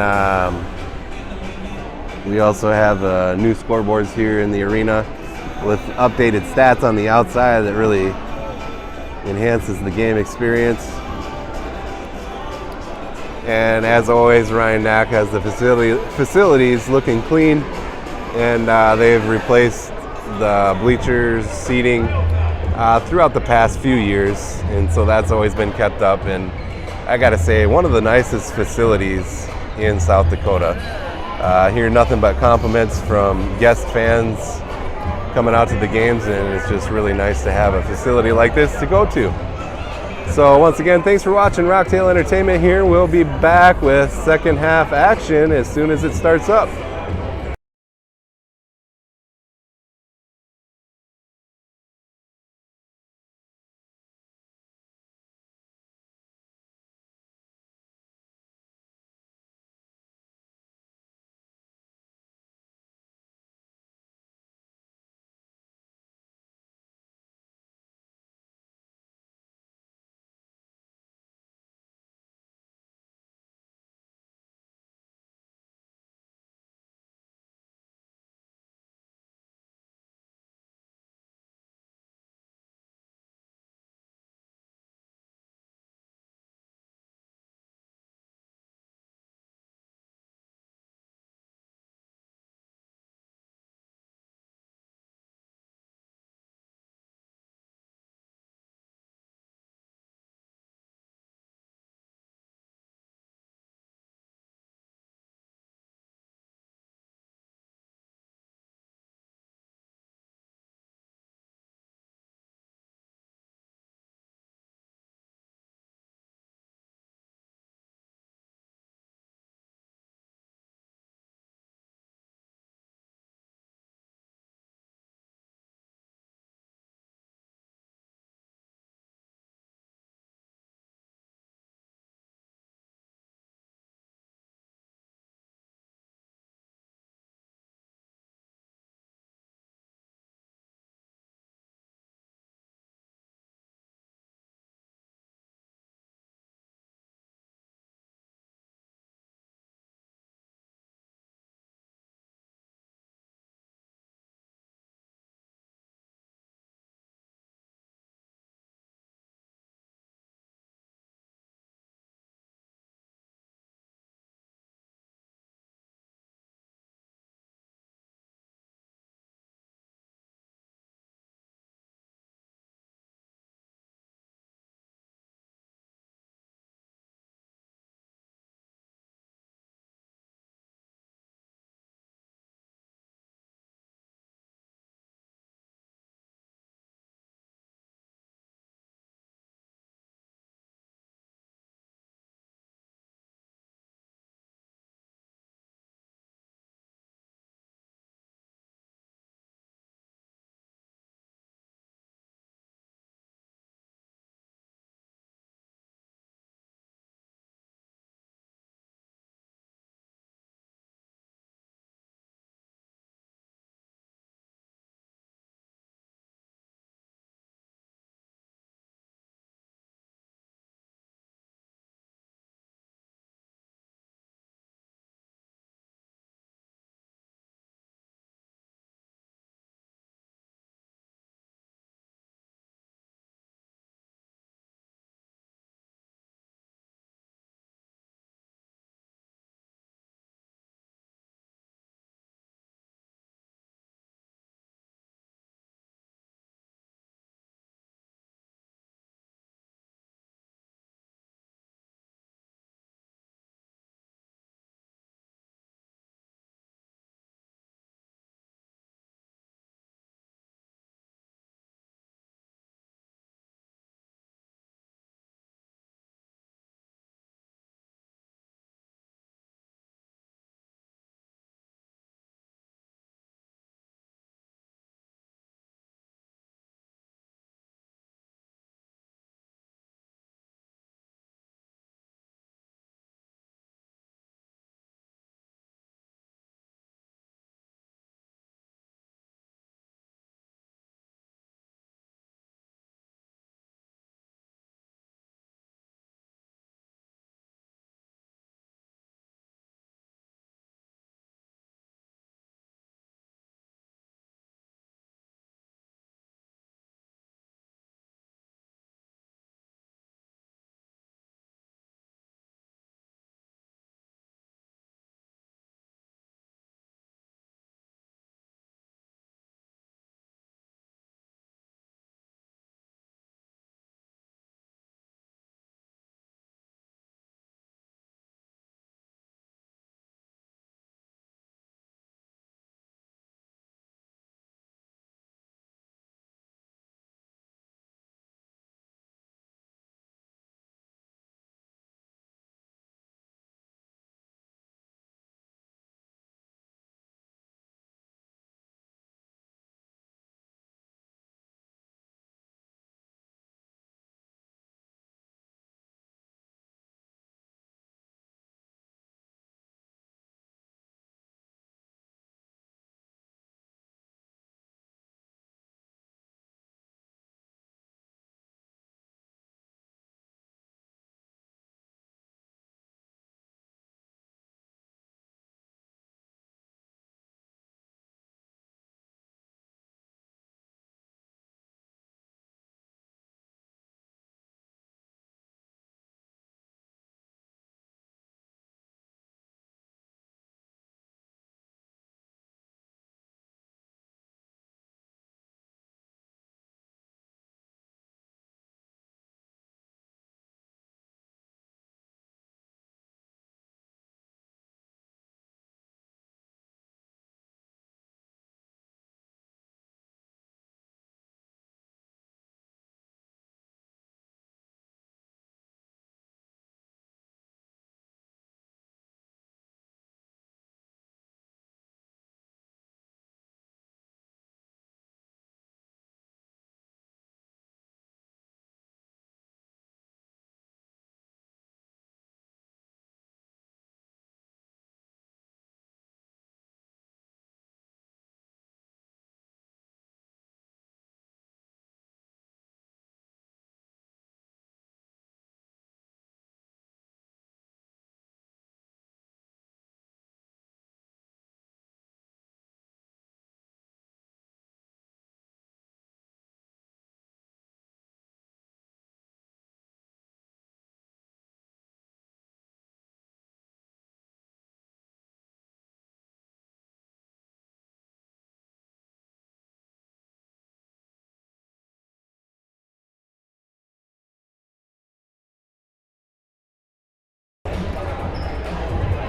we also have new scoreboards here in the arena with updated stats on the outside that really enhances the game experience. And as always, Ryan Knack has the facilities looking clean, and they've replaced the bleachers, seating throughout the past few years, and so that's always been kept up. And I gotta say, one of the nicest facilities in South Dakota. Hear nothing but compliments from guest fans coming out to the games, and it's just really nice to have a facility like this to go to. So once again, thanks for watching Rocktail Entertainment here. We'll be back with second half action as soon as it starts up.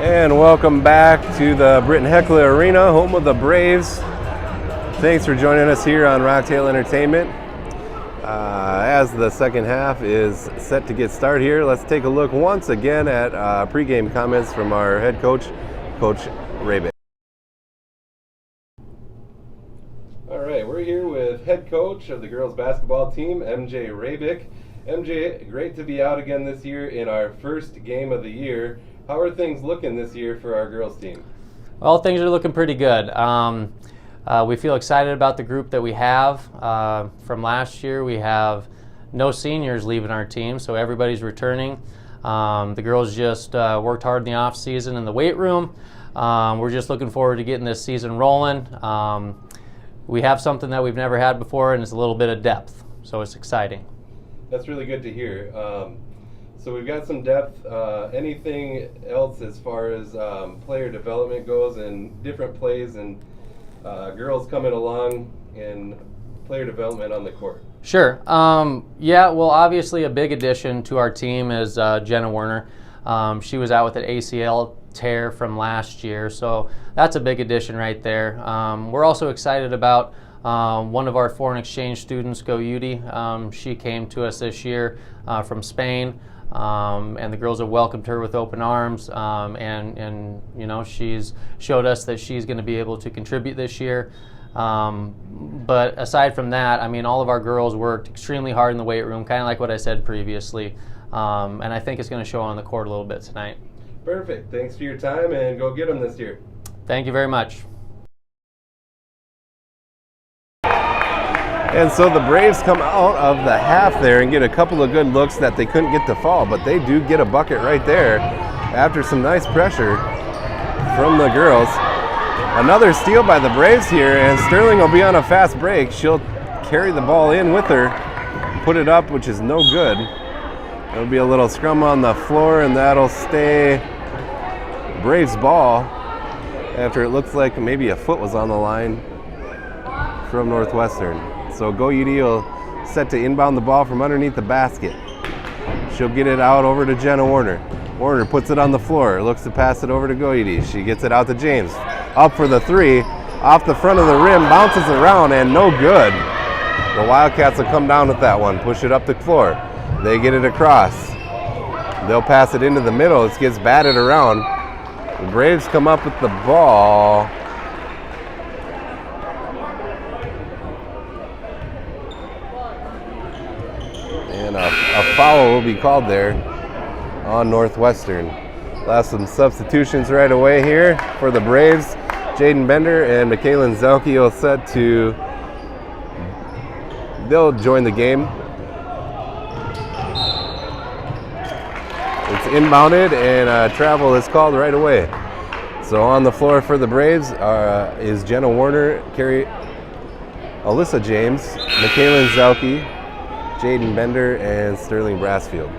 And welcome back to the Britton Heckler Arena, home of the Braves. Thanks for joining us here on Rocktail Entertainment. As the second half is set to get started here, let's take a look once again at pregame comments from our head coach, Coach Rabick. All right, we're here with head coach of the girls basketball team, MJ Rabick. MJ, great to be out again this year in our first game of the year. How are things looking this year for our girls team? Well, things are looking pretty good. We feel excited about the group that we have. From last year, we have no seniors leaving our team, so everybody's returning. The girls just worked hard in the off season in the weight room. We're just looking forward to getting this season rolling. We have something that we've never had before, and it's a little bit of depth, so it's exciting. That's really good to hear. So we've got some depth. Anything else as far as player development goes and different plays and girls coming along in player development on the court? Sure. Yeah, well, obviously a big addition to our team is Jenna Werner. She was out with an ACL tear from last year, so that's a big addition right there. We're also excited about one of our foreign exchange students, Go Yudi. She came to us this year from Spain, and the girls have welcomed her with open arms, and you know, she's showed us that she's going to be able to contribute this year. But aside from that, I mean, all of our girls worked extremely hard in the weight room, kind of like what I said previously, and I think it's going to show on the court a little bit tonight. Perfect. Thanks for your time, and go get them this year. Thank you very much. And so the Braves come out of the half there and get a couple of good looks that they couldn't get to fall, but they do get a bucket right there after some nice pressure from the girls. Another steal by the Braves here, and Sterling will be on a fast break. She'll carry the ball in with her, put it up, which is no good. There'll be a little scrum on the floor, and that'll stay Braves ball after it looks like maybe a foot was on the line from Northwestern. So Go Yudi will set to inbound the ball from underneath the basket. She'll get it out over to Jenna Werner. Werner puts it on the floor, looks to pass it over to Go Yudi. She gets it out to James. Up for the three, off the front of the rim, bounces around, and no good. The Wildcats will come down with that one, push it up the floor. They get it across. They'll pass it into the middle. It gets batted around. The Braves come up with the ball. And a foul will be called there on Northwestern. Last some substitutions right away here for the Braves. Jaden Bender and Michaela Zelke will set to, they'll join the game. It's inbounded and travel is called right away. So on the floor for the Braves is Jenna Werner, Alyssa James, Michaela Zelke, Jaden Bender, and Sterling Brassfield.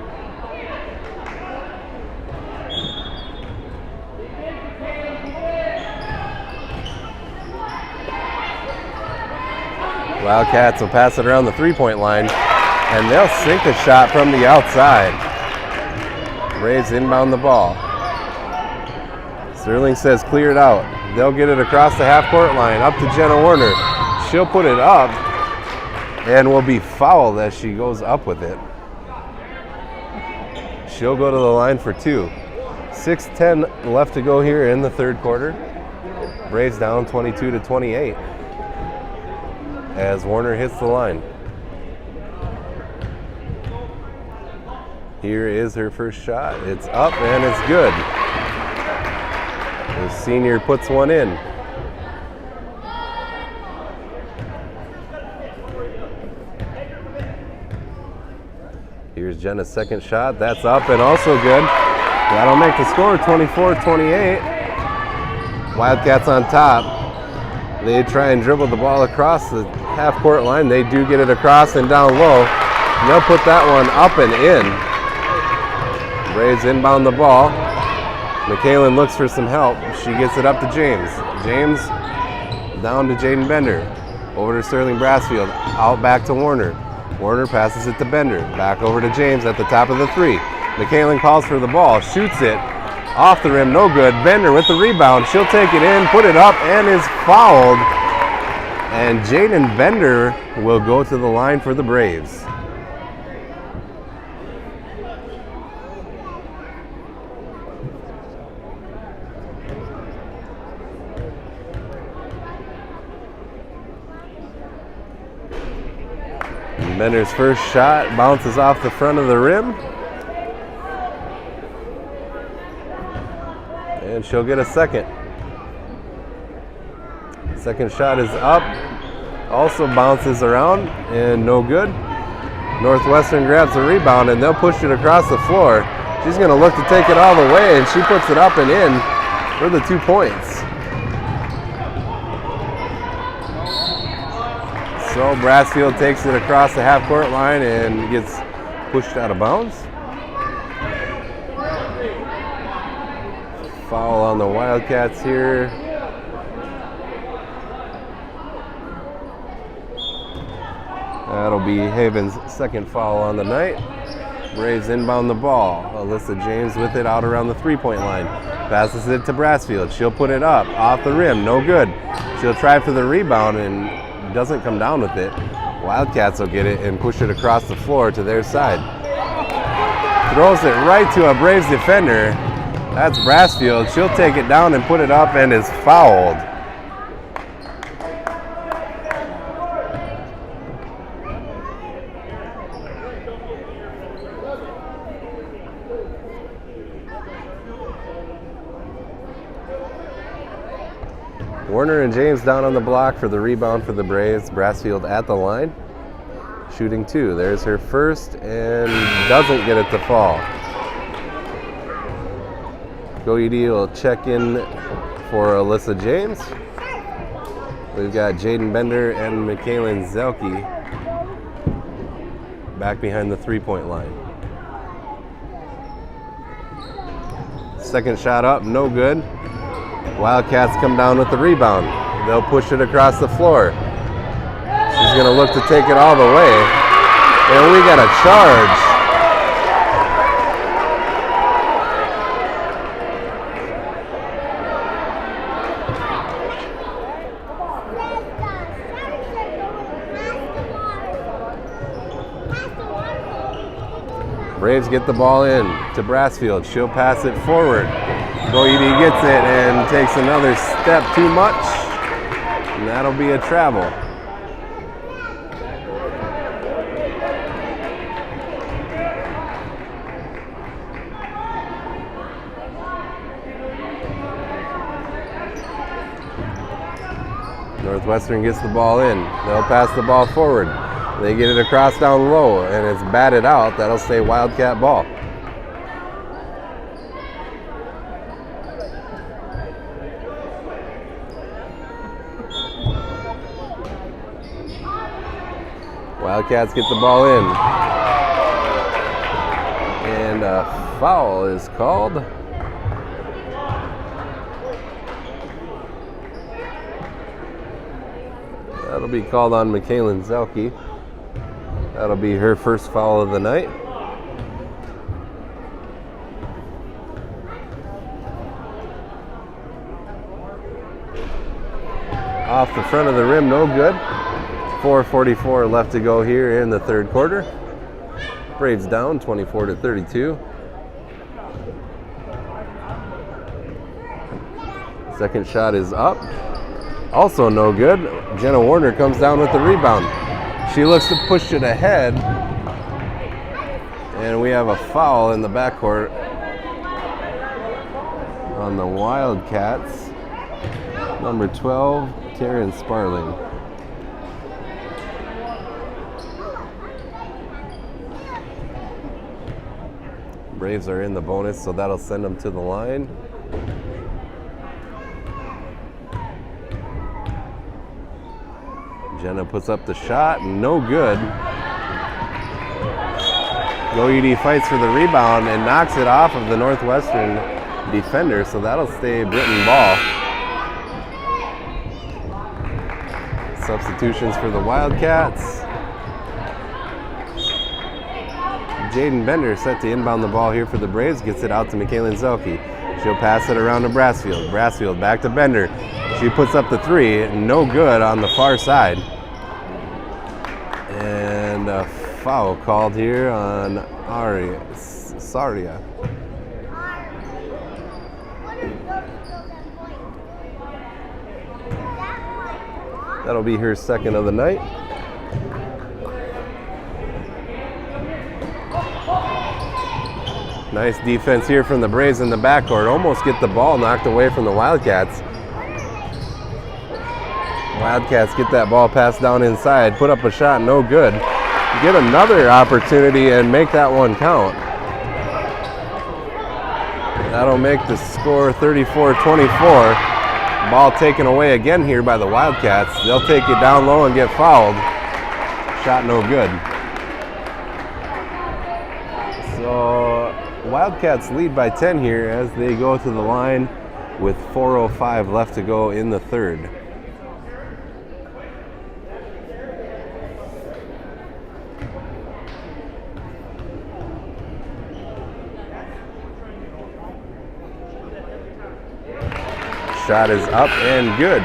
Wildcats will pass it around the three-point line, and they'll sink a shot from the outside. Braves inbound the ball. Sterling says clear it out. They'll get it across the half-court line, up to Jenna Werner. She'll put it up, and will be fouled as she goes up with it. She'll go to the line for two. 6:10 left to go here in the third quarter. Braves down 22-28 as Werner hits the line. Here is her first shot. It's up and it's good. The senior puts one in. Here's Jenna's second shot. That's up and also good. That'll make the score 24-28. Wildcats on top. They try and dribble the ball across the half-court line. They do get it across and down low. And they'll put that one up and in. Braves inbound the ball. McKaylin looks for some help. She gets it up to James. James down to Jaden Bender. Over to Sterling Brassfield. Out back to Werner. Werner passes it to Bender. Back over to James at the top of the three. McKaylin calls for the ball. Shoots it. Off the rim, no good. Bender with the rebound. She'll take it in, put it up, and is fouled. And Jaden Bender will go to the line for the Braves. Bender's first shot bounces off the front of the rim. And she'll get a second. Second shot is up. Also bounces around and no good. Northwestern grabs the rebound and they'll push it across the floor. She's going to look to take it all the way and she puts it up and in for the 2 points. So Brassfield takes it across the half-court line and gets pushed out of bounds. Foul on the Wildcats here. That'll be Haven's second foul on the night. Braves inbound the ball. Alyssa James with it out around the three-point line. Passes it to Brassfield. She'll put it up off the rim. No good. She'll try for the rebound and doesn't come down with it. Wildcats will get it and push it across the floor to their side. Throws it right to a Braves defender. That's Brassfield. She'll take it down and put it up and is fouled. Werner and James down on the block for the rebound for the Braves. Brassfield at the line, shooting 2. There's her first and doesn't get it to fall. GoED will check in for Alyssa James. We've got Jaden Bender and Michaelin Zelke back behind the three-point line. Second shot up, no good. Wildcats come down with the rebound. They'll push it across the floor. She's going to look to take it all the way. And we got a charge. Braves get the ball in to Brassfield. She'll pass it forward. GoED gets it and takes another step too much, and that'll be a travel. Northwestern gets the ball in. They'll pass the ball forward. They get it across down low, and it's batted out. That'll stay Wildcat ball. Wildcats get the ball in. And a foul is called. That'll be called on Michaelin Zelke. That'll be her first foul of the night. Off the front of the rim, no good. 4:44 left to go here in the third quarter. Braves down 24-32. Second shot is up. Also no good. Jenna Werner comes down with the rebound. She looks to push it ahead. And we have a foul in the backcourt on the Wildcats. Number 12, Taryn Sparling. Braves are in the bonus, so that'll send them to the line. Jenna puts up the shot, no good. GoED fights for the rebound and knocks it off of the Northwestern defender, so that'll stay Britton ball. Substitutions for the Wildcats. Jaden Bender set to inbound the ball here for the Braves, gets it out to Michaelin Zelke. She'll pass it around to Brassfield. Brassfield back to Bender. She puts up the 3, no good on the far side. And a foul called here on Saria. That'll be her second of the night. Nice defense here from the Braves in the backcourt. Almost get the ball knocked away from the Wildcats. Wildcats get that ball passed down inside, put up a shot, no good. Get another opportunity and make that one count. That'll make the score 34-24. Ball taken away again here by the Wildcats. They'll take it down low and get fouled. Shot no good. So Wildcats lead by 10 here as they go to the line with 4:05 left to go in the third. Shot is up and good.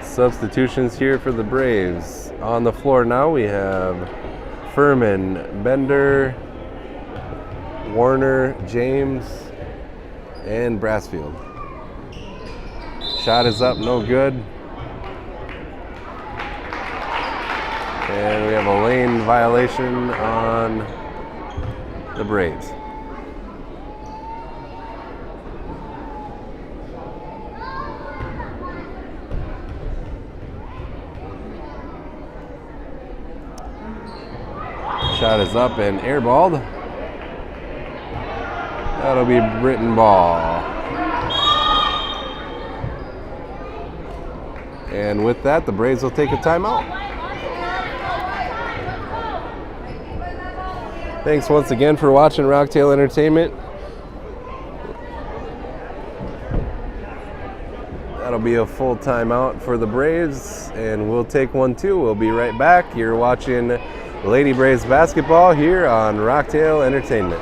Substitutions here for the Braves. On the floor now we have Furman, Bender, Werner, James, and Brassfield. Shot is up, no good. And we have a lane violation on the Braves. Shot is up and airballed. That'll be Britton ball. And with that, the Braves will take a timeout. Thanks once again for watching Rocktail Entertainment. That'll be a full timeout for the Braves, and we'll take one too. We'll be right back. You're watching Lady Braves basketball here on Rocktail Entertainment.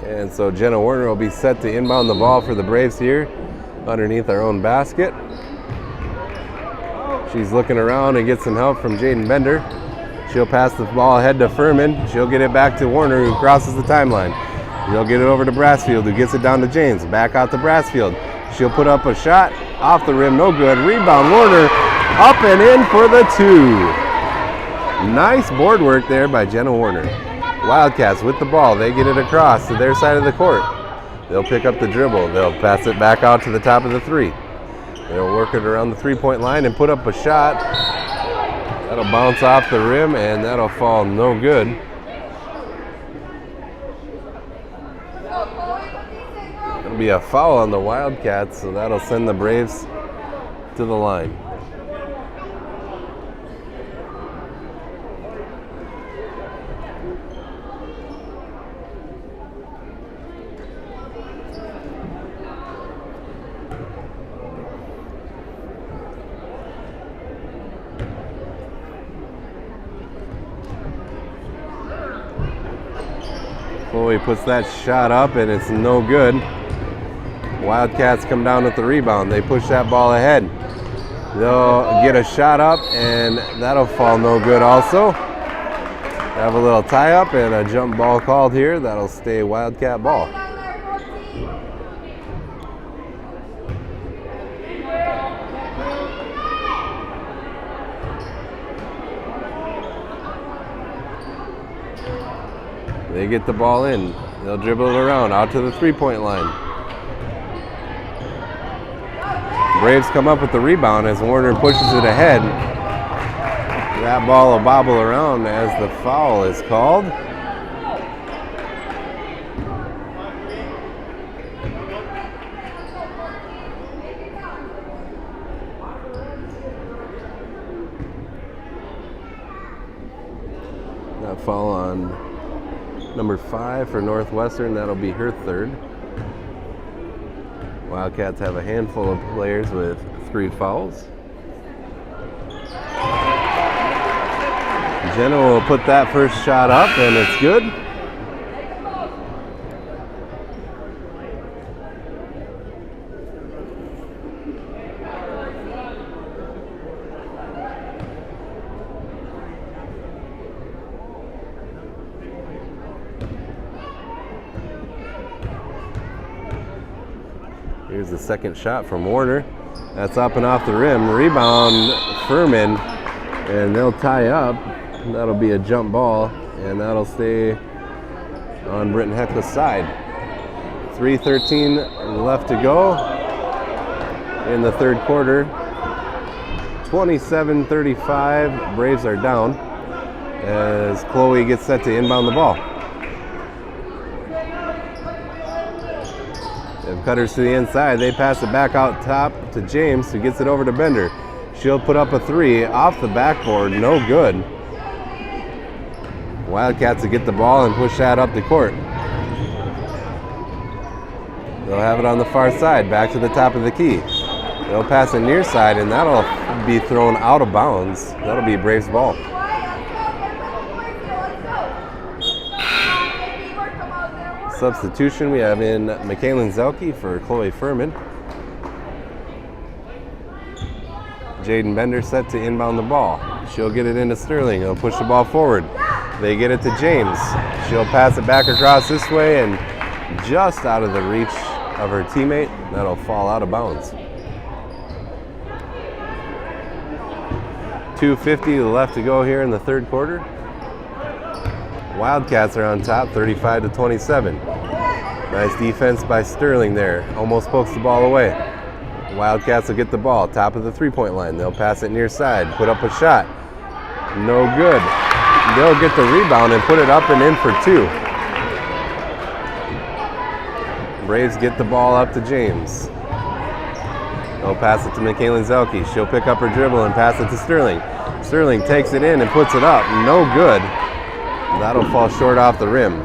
And so Jenna Werner will be set to inbound the ball for the Braves here underneath our own basket. She's looking around and gets some help from Jaden Bender. She'll pass the ball ahead to Furman. She'll get it back to Werner, who crosses the timeline. She'll get it over to Brassfield, who gets it down to James. Back out to Brassfield. She'll put up a shot off the rim, no good. Rebound, Werner up and in for the 2. Nice board work there by Jenna Werner. Wildcats with the ball. They get it across to their side of the court. They'll pick up the dribble. They'll pass it back out to the top of the 3. They'll work it around the 3-point line and put up a shot. That'll bounce off the rim and that'll fall no good. It'll be a foul on the Wildcats, so that'll send the Braves to the line. Chloe puts that shot up and it's no good. Wildcats come down with the rebound. They push that ball ahead. They'll get a shot up and that'll fall no good also. Have a little tie up and a jump ball called here. That'll stay Wildcat ball. They get the ball in. They'll dribble it around out to the three-point line. Braves come up with the rebound as Werner pushes it ahead. That ball will bobble around as the foul is called. That foul on number 5 for Northwestern. That'll be her third. Wildcats have a handful of players with 3 fouls. Jenna will put that first shot up and it's good. Here's the second shot from Werner. That's up and off the rim. Rebound Furman, and they'll tie up. That'll be a jump ball, and that'll stay on Britton Heckler's side. 3:13 left to go in the third quarter. 27-35, Braves are down as Chloe gets set to inbound the ball. They've cutters to the inside. They pass it back out top to James, who gets it over to Bender. She'll put up a 3 off the backboard, no good. Wildcats will get the ball and push that up the court. They'll have it on the far side, back to the top of the key. They'll pass it near side, and that'll be thrown out of bounds. That'll be Braves ball. Substitution, we have in Michaelin Zelke for Chloe Furman. Jaden Bender set to inbound the ball. She'll get it into Sterling. He'll push the ball forward. They get it to James. She'll pass it back across this way and just out of the reach of her teammate. That'll fall out of bounds. 2:50 left to go here in the third quarter. Wildcats are on top, 35-27. Nice defense by Sterling there. Almost pokes the ball away. Wildcats will get the ball, top of the three-point line. They'll pass it near side, put up a shot. No good. They'll get the rebound and put it up and in for 2. Braves get the ball up to James. They'll pass it to Michaelin Zelke. She'll pick up her dribble and pass it to Sterling. Sterling takes it in and puts it up. No good. That'll fall short off the rim.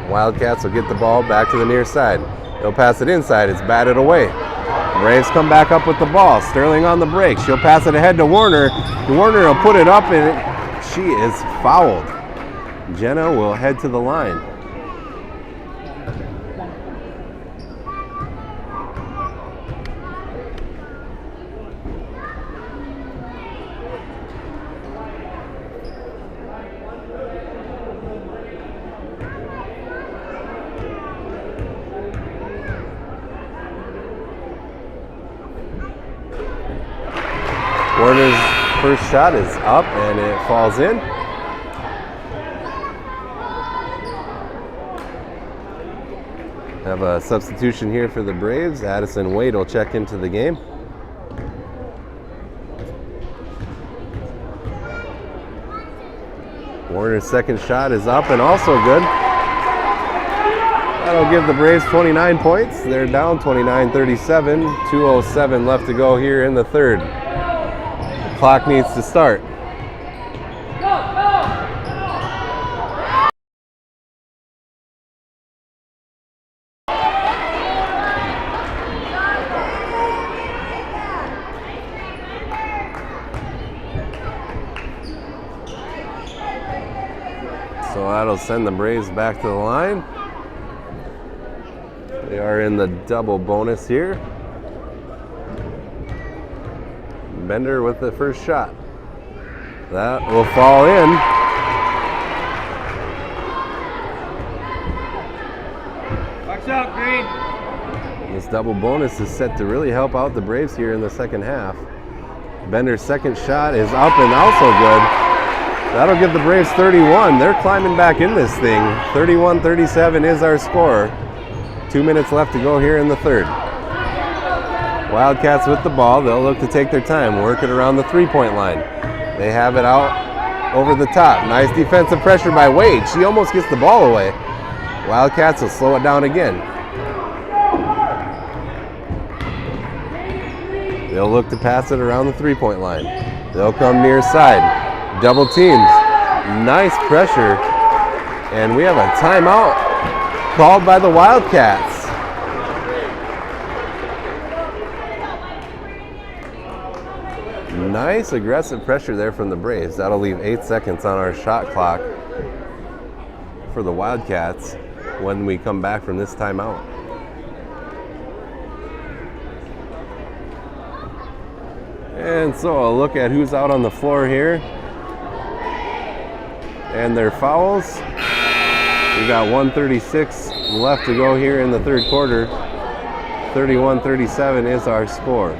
Wildcats will get the ball back to the near side. They'll pass it inside. It's batted away. Braves come back up with the ball. Sterling on the break. She'll pass it ahead to Werner. Werner will put it up and she is fouled. Jenna will head to the line. Werner's first shot is up and it falls in. Have a substitution here for the Braves. Addison Wade will check into the game. Werner's second shot is up and also good. That'll give the Braves 29 points. They're down 29-37. 2:07 left to go here in the third. The clock needs to start. So So that'll send the Braves back to the line. They are in the double bonus here. Bender with the first shot. That will fall in. Watch out, Green. This double bonus is set to really help out the Braves here in the second half. Bender's second shot is up and also good. That'll give the Braves 31. They're climbing back in this thing. 31-37 is our score. 2 minutes left to go here in the third. Wildcats with the ball. They'll look to take their time, work it around the three-point line. They have it out over the top. Nice defensive pressure by Wade. She almost gets the ball away. Wildcats will slow it down again. They'll look to pass it around the three-point line. They'll come near side. Double teams. Nice pressure. And we have a timeout called by the Wildcats. Nice aggressive pressure there from the Braves. That'll leave 8 seconds on our shot clock for the Wildcats when we come back from this timeout. And so a look at who's out on the floor here. And their fouls. We got 1:36 left to go here in the third quarter. 31-37 is our score.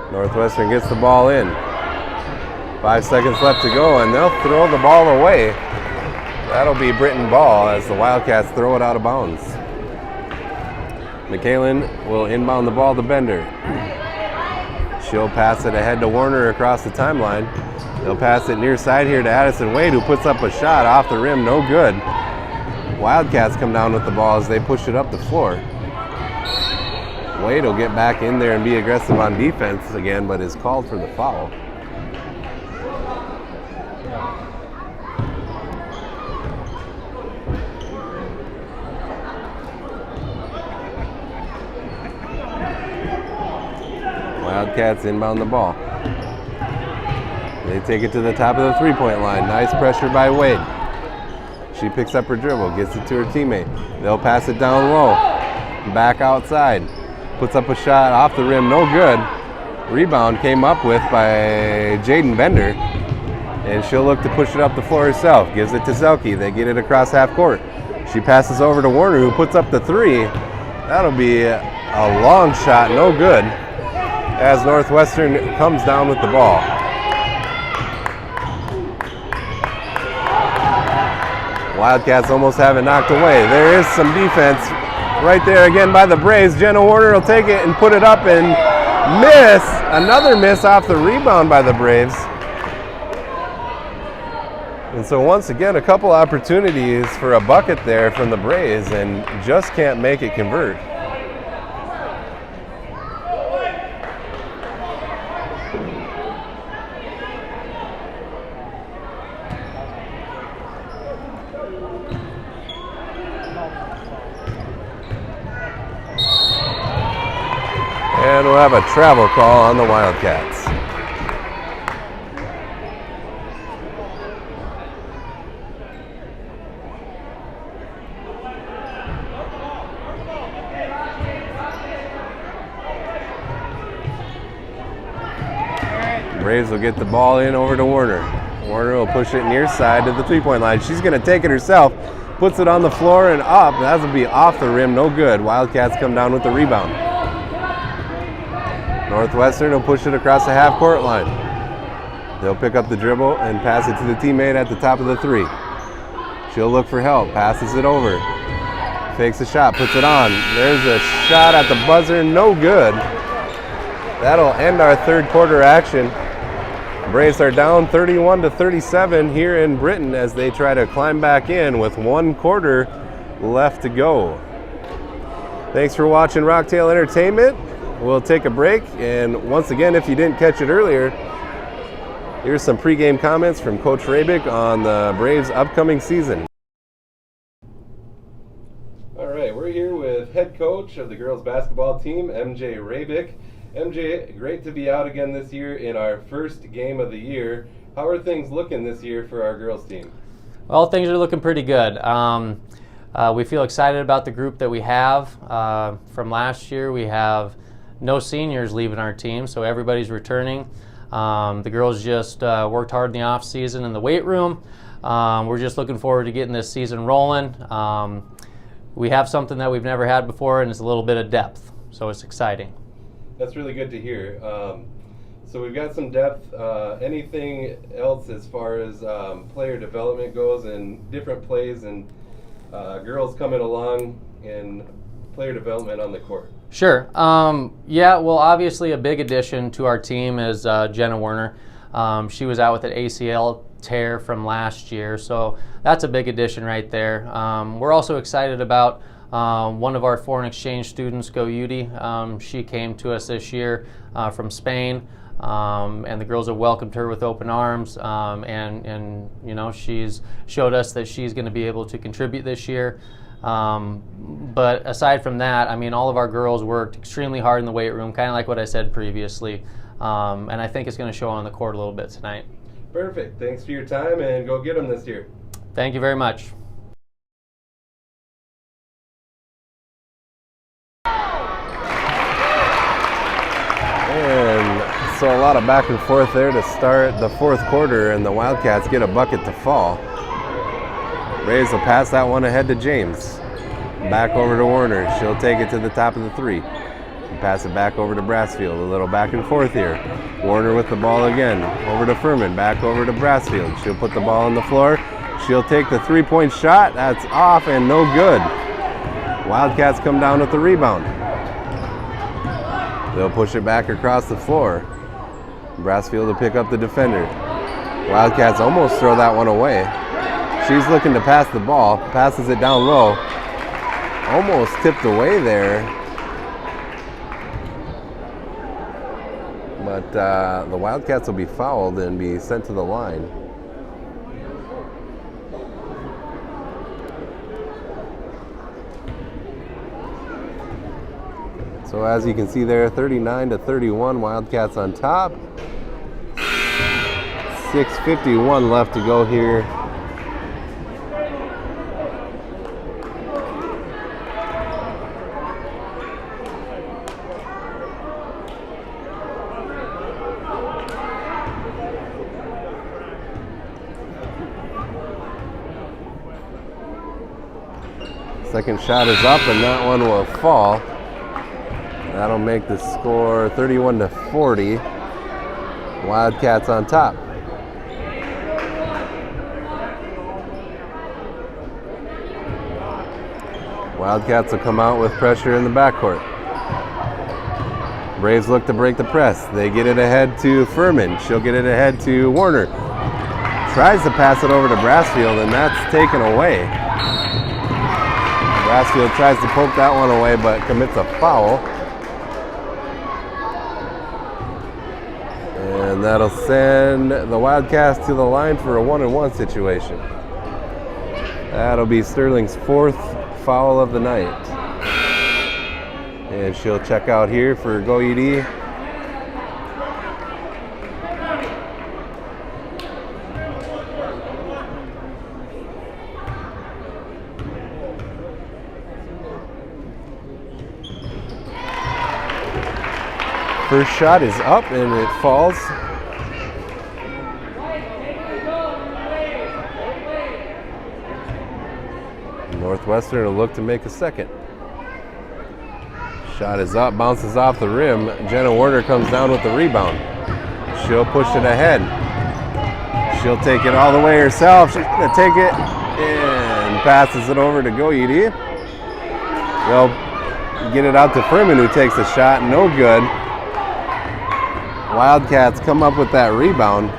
Northwestern gets the ball in. 5 seconds left to go, and they'll throw the ball away. That'll be Britton ball as the Wildcats throw it out of bounds. McKalen will inbound the ball to Bender. She'll pass it ahead to Werner across the timeline. They'll pass it near side here to Addison Wade, who puts up a shot off the rim, no good. Wildcats come down with the ball as they push it up the floor. Wade will get back in there and be aggressive on defense again, but is called for the foul. Wildcats inbound the ball. They take it to the top of the three-point line. Nice pressure by Wade. She picks up her dribble, gets it to her teammate. They'll pass it down low. Back outside. Puts up a shot off the rim, no good. Rebound came up with by Jaden Bender. And she'll look to push it up the floor herself. Gives it to Zelke. They get it across half court. She passes over to Werner, who puts up the three. That'll be a long shot, no good, as Northwestern comes down with the ball. Wildcats almost have it knocked away. There is some defense right there again by the Braves. Jenna Werner will take it and put it up and miss. Another miss off the rebound by the Braves. And so once again, a couple opportunities for a bucket there from the Braves and just can't make it convert. And we'll have a travel call on the Wildcats. Braves will get the ball in over to Werner. Werner will push it near side to the three-point line. She's going to take it herself, puts it on the floor and up. That will be off the rim, no good. Wildcats come down with the rebound. Northwestern will push it across the half-court line. They'll pick up the dribble and pass it to the teammate at the top of the three. She'll look for help, passes it over. Fakes a shot, puts it on. There's a shot at the buzzer, no good. That'll end our third quarter action. Braves are down 31-37 here in Britain as they try to climb back in with 1 quarter left to go. Thanks for watching Rocktail Entertainment. We'll take a break, and once again, if you didn't catch it earlier, here's some pregame comments from Coach Rabick on the Braves' upcoming season. All right, we're here with head coach of the girls basketball team, MJ Rabick. MJ, great to be out again this year in our first game of the year. How are things looking this year for our girls team? Well, things are looking pretty good. We feel excited about the group that we have. From last year, we have no seniors leaving our team, so everybody's returning. The girls just worked hard in the off season in the weight room. We're just looking forward to getting this season rolling. We have something that we've never had before, and it's a little bit of depth, so it's exciting. That's really good to hear. So we've got some depth. Anything else as far as player development goes and different plays and girls coming along in player development on the court? Sure. Yeah, well, obviously a big addition to our team is Jenna Werner. She was out with an ACL tear from last year, so that's a big addition right there. We're also excited about one of our foreign exchange students, Go Yudi. She came to us this year from Spain, and the girls have welcomed her with open arms, and you know, she's showed us that she's going to be able to contribute this year. But aside from that, I mean, all of our girls worked extremely hard in the weight room, kind of like what I said previously, and I think it's going to show on the court a little bit tonight. Perfect. Thanks for your time, and go get them this year. Thank you very much. And so a lot of back and forth there to start the fourth quarter, and the Wildcats get a bucket to fall. Braves will pass that one ahead to James. Back over to Werner. She'll take it to the top of the 3. And pass it back over to Brassfield. A little back and forth here. Werner with the ball again. Over to Furman. Back over to Brassfield. She'll put the ball on the floor. She'll take the 3-point shot. That's off and no good. Wildcats come down with the rebound. They'll push it back across the floor. Brassfield will pick up the defender. Wildcats almost throw that one away. She's looking to pass the ball, passes it down low. Almost tipped away there. But the Wildcats will be fouled and be sent to the line. So as you can see there, 39-31, Wildcats on top. 6:51 left to go here. Second shot is up, and that one will fall. That'll make the score 31-40. Wildcats on top. Wildcats will come out with pressure in the backcourt. Braves look to break the press. They get it ahead to Furman. She'll get it ahead to Werner. Tries to pass it over to Brassfield, and that's taken away. Brassfield tries to poke that one away, but commits a foul. And that'll send the Wildcats to the line for a 1-and-1 situation. That'll be Sterling's 4th foul of the night. And she'll check out here for Go ED. First shot is up and it falls. Northwestern will look to make a second. Shot is up, bounces off the rim. Jenna Werner comes down with the rebound. She'll push it ahead. She'll take it all the way herself. She's going to take it and passes it over to Go ED. They'll get it out to Furman, who takes the shot. No good. Wildcats come up with that rebound.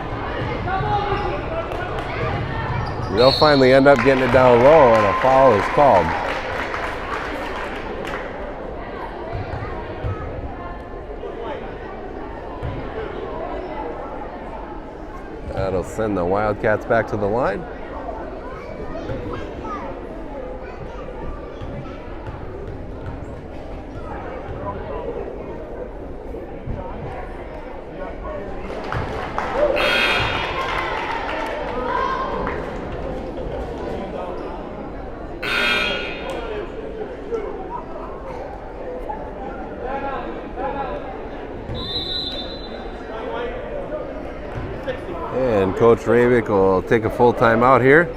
They'll finally end up getting it down low, and a foul is called. That'll send the Wildcats back to the line. And Coach Ravick will take a full timeout here.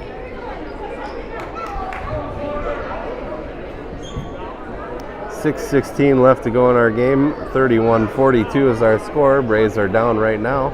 .6:16 left to go in our game. 31-42 is our score. Braves are down right now.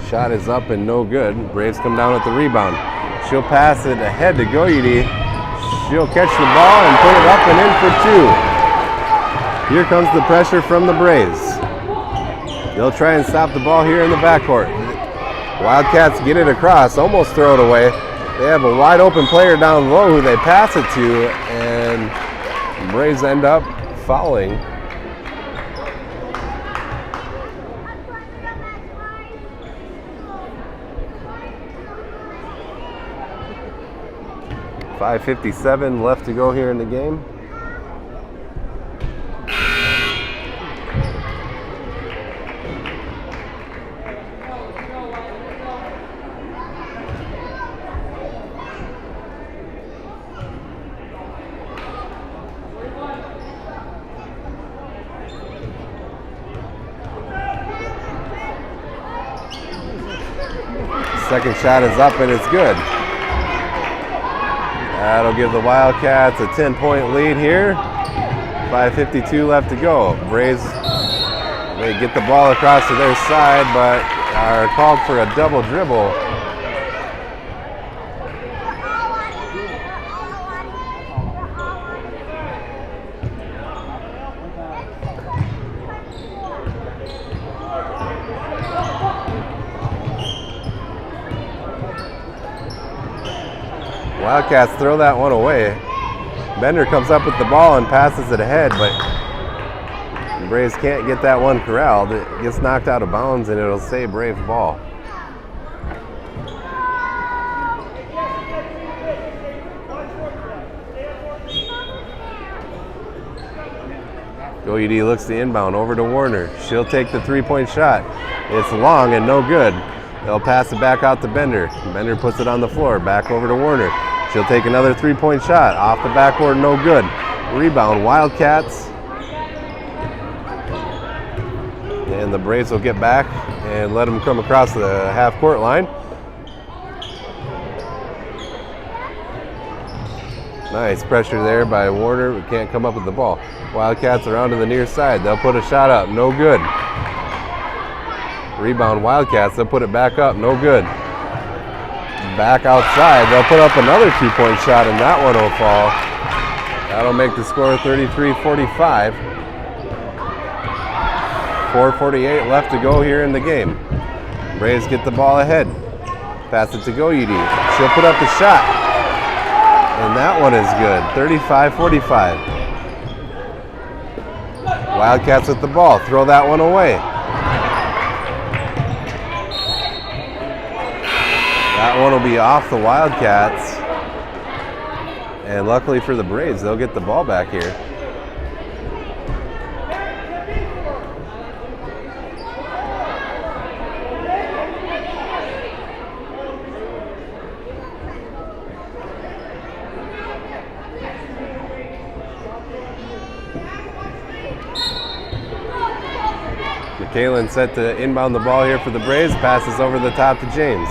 Shot is up and no good. Braves come down with the rebound. She'll pass it ahead to Goyede. She'll catch the ball and put it up and in for 2. Here comes the pressure from the Braves. They'll try and stop the ball here in the backcourt. Wildcats get it across, almost throw it away. They have a wide open player down low who they pass it to, and Braves end up fouling. .5:57 left to go here in the game. Second shot is up and it's good. That'll give the Wildcats a 10-point lead here. 5:52 left to go. Braves, they get the ball across to their side, but are called for a double dribble. Wildcats throw that one away. Bender comes up with the ball and passes it ahead, but the Braves can't get that one corralled. It gets knocked out of bounds and it'll stay Brave ball. Goyede looks to inbound over to Werner. She'll take the three-point shot. It's long and no good. They'll pass it back out to Bender. Bender puts it on the floor, back over to Werner. She'll take another three-point shot. Off the backboard, no good. Rebound, Wildcats. And the Braves will get back and let them come across the half-court line. Nice pressure there by Werner, but can't come up with the ball. Wildcats around to the near side. They'll put a shot up, no good. Rebound Wildcats, they'll put it back up, no good. Back outside, they'll put up another 2-point shot and that one will fall. That'll make the score 33-45. 4:48 left to go here in the game. Braves get the ball ahead. Pass it to Goyidi. She'll put up the shot. And that one is good, 35-45. Wildcats with the ball, throw that one away. That one will be off the Wildcats. And luckily for the Braves, they'll get the ball back here. Kalen set to inbound the ball here for the Braves. Passes over the top to James.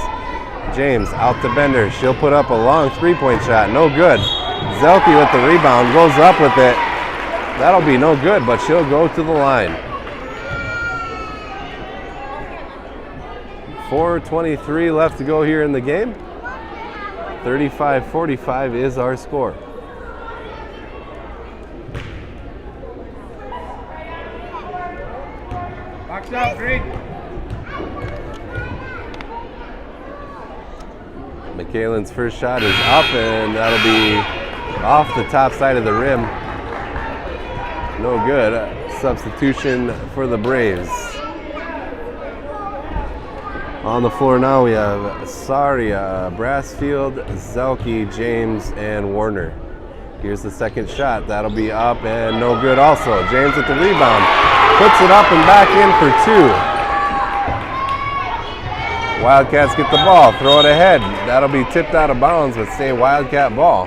James out to Bender. She'll put up a long 3-point shot. No good. Zelke with the rebound. Goes up with it. That'll be no good, but she'll go to the line. 4:23 left to go here in the game. 35-45 is our score. Box out, Greg. McKaylin's first shot is up, and that'll be off the top side of the rim. No good. Substitution for the Braves. On the floor now we have Saria, Brassfield, Zelke, James, and Werner. Here's the second shot. That'll be up and no good also. James with the rebound. Puts it up and back in for 2. Wildcats get the ball. Throw it ahead. That'll be tipped out of bounds, but stay Wildcat ball.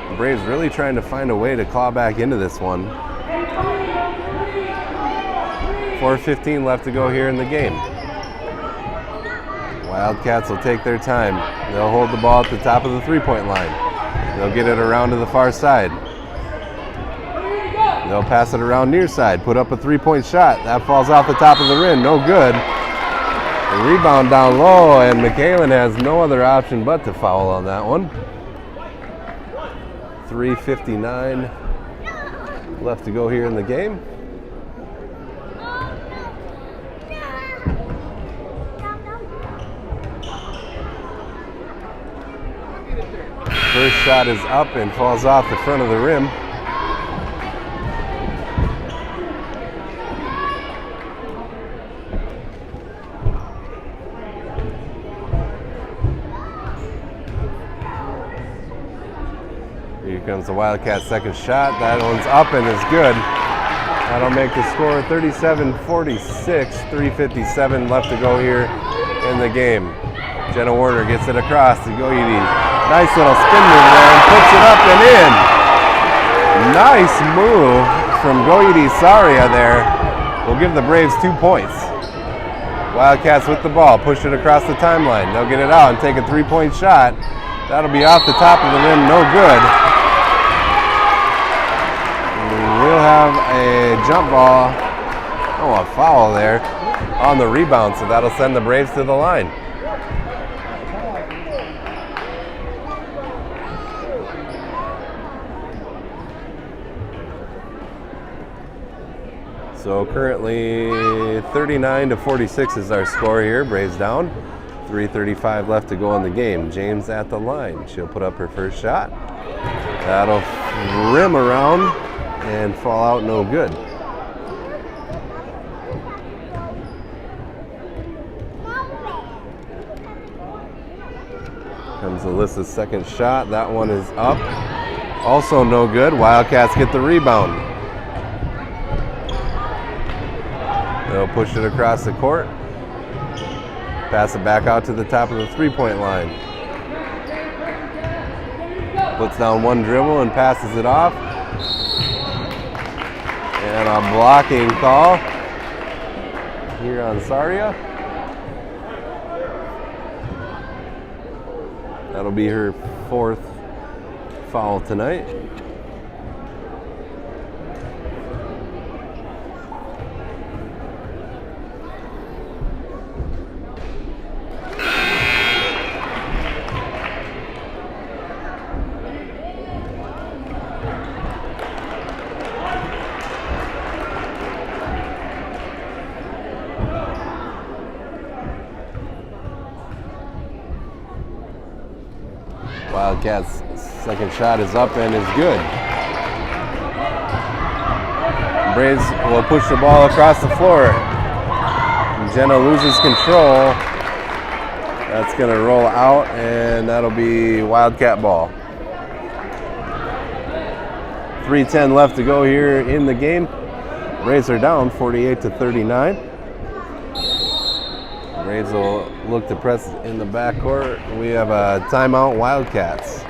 The Braves really trying to find a way to claw back into this one. 4:15 left to go here in the game. Wildcats will take their time. They'll hold the ball at the top of the 3-point line. They'll get it around to the far side. They'll pass it around near side, put up a 3-point shot. That falls off the top of the rim, no good. The rebound down low, and McKaylin has no other option but to foul on that one. 3:59 left to go here in the game. First shot is up and falls off the front of the rim. Here comes the Wildcats' second shot. That one's up and is good. That'll make the score 37-46, 3:57 left to go here in the game. Jenna Werner gets it across to Goyidi. Nice little spin move there and puts it up and in. Nice move from Goyidi Saria there. Will give the Braves 2 points. Wildcats with the ball, push it across the timeline. They'll get it out and take a 3-point shot. That'll be off the top of the rim, no good. We'll have a jump ball, a foul there on the rebound, so that'll send the Braves to the line. So currently 39-46 is our score here. Braves down. 3:35 left to go in the game. James at the line. She'll put up her first shot. That'll rim around and fall out no good. Comes Alyssa's second shot. That one is up. Also no good. Wildcats get the rebound. They'll push it across the court. Pass it back out to the top of the 3-point line. Puts down one dribble and passes it off. And a blocking call here on Saria. That'll be her 4th foul tonight. Wildcats' second shot is up and is good. Braves will push the ball across the floor. Jenna loses control. That's going to roll out, and that'll be Wildcat ball. 3:10 left to go here in the game. Braves are down 48-39. Braves will look to press in the backcourt. We have a timeout, Wildcats.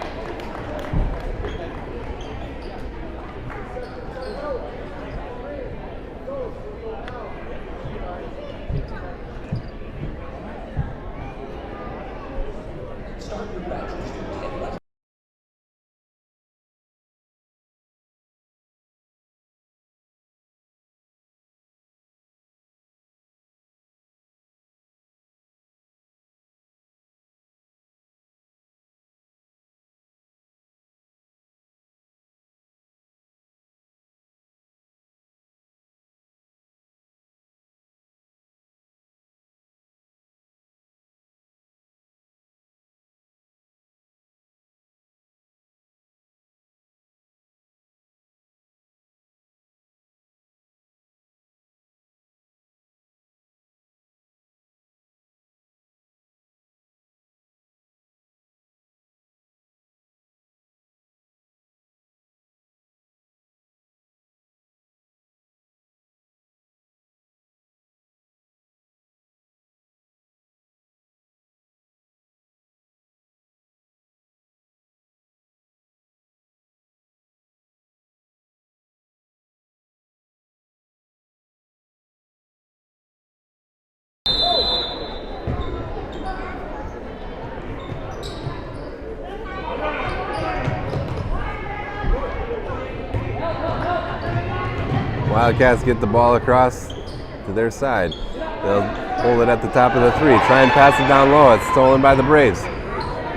Wildcats get the ball across to their side. They'll hold it at the top of the three. Try and pass it down low. It's stolen by the Braves.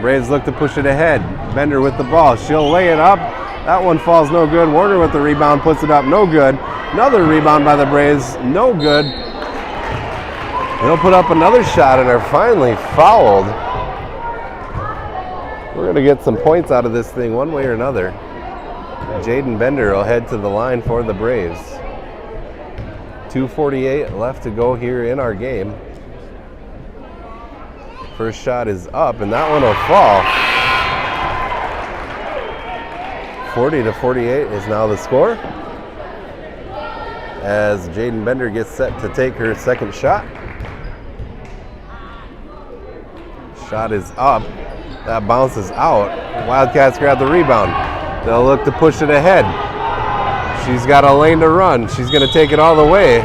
Braves look to push it ahead. Bender with the ball. She'll lay it up. That one falls no good. Werner with the rebound puts it up. No good. Another rebound by the Braves. No good. They'll put up another shot and are finally fouled. We're going to get some points out of this thing one way or another. Jaden Bender will head to the line for the Braves. 2:48 left to go here in our game. First shot is up, and that one will fall. 40-48 is now the score, as Jaden Bender gets set to take her second shot. Shot is up. That bounces out. Wildcats grab the rebound. They'll look to push it ahead. She's got a lane to run. She's going to take it all the way.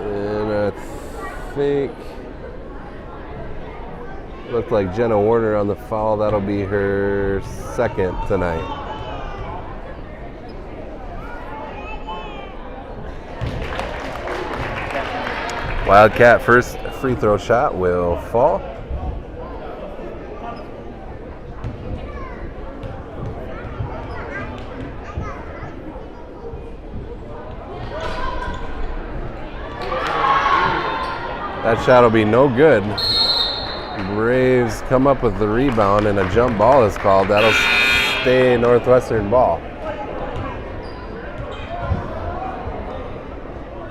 And I think looked like Jenna Werner on the foul. That'll be her second tonight. Wildcat first free throw shot will fall. That shot will be no good. Braves come up with the rebound and a jump ball is called. That'll stay Northwestern ball.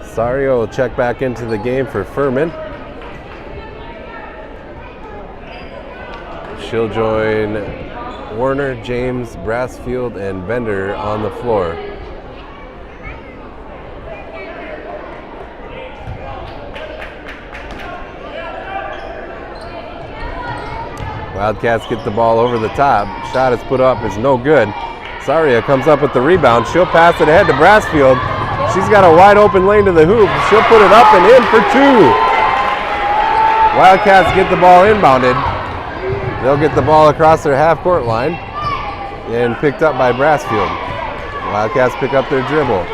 Sario will check back into the game for Furman. She'll join Werner, James, Brassfield, and Bender on the floor. Wildcats get the ball over the top. Shot is put up, is no good. Saria comes up with the rebound. She'll pass it ahead to Brassfield. She's got a wide open lane to the hoop. She'll put it up and in for 2. Wildcats get the ball inbounded. They'll get the ball across their half-court line and picked up by Brassfield. Wildcats pick up their dribble.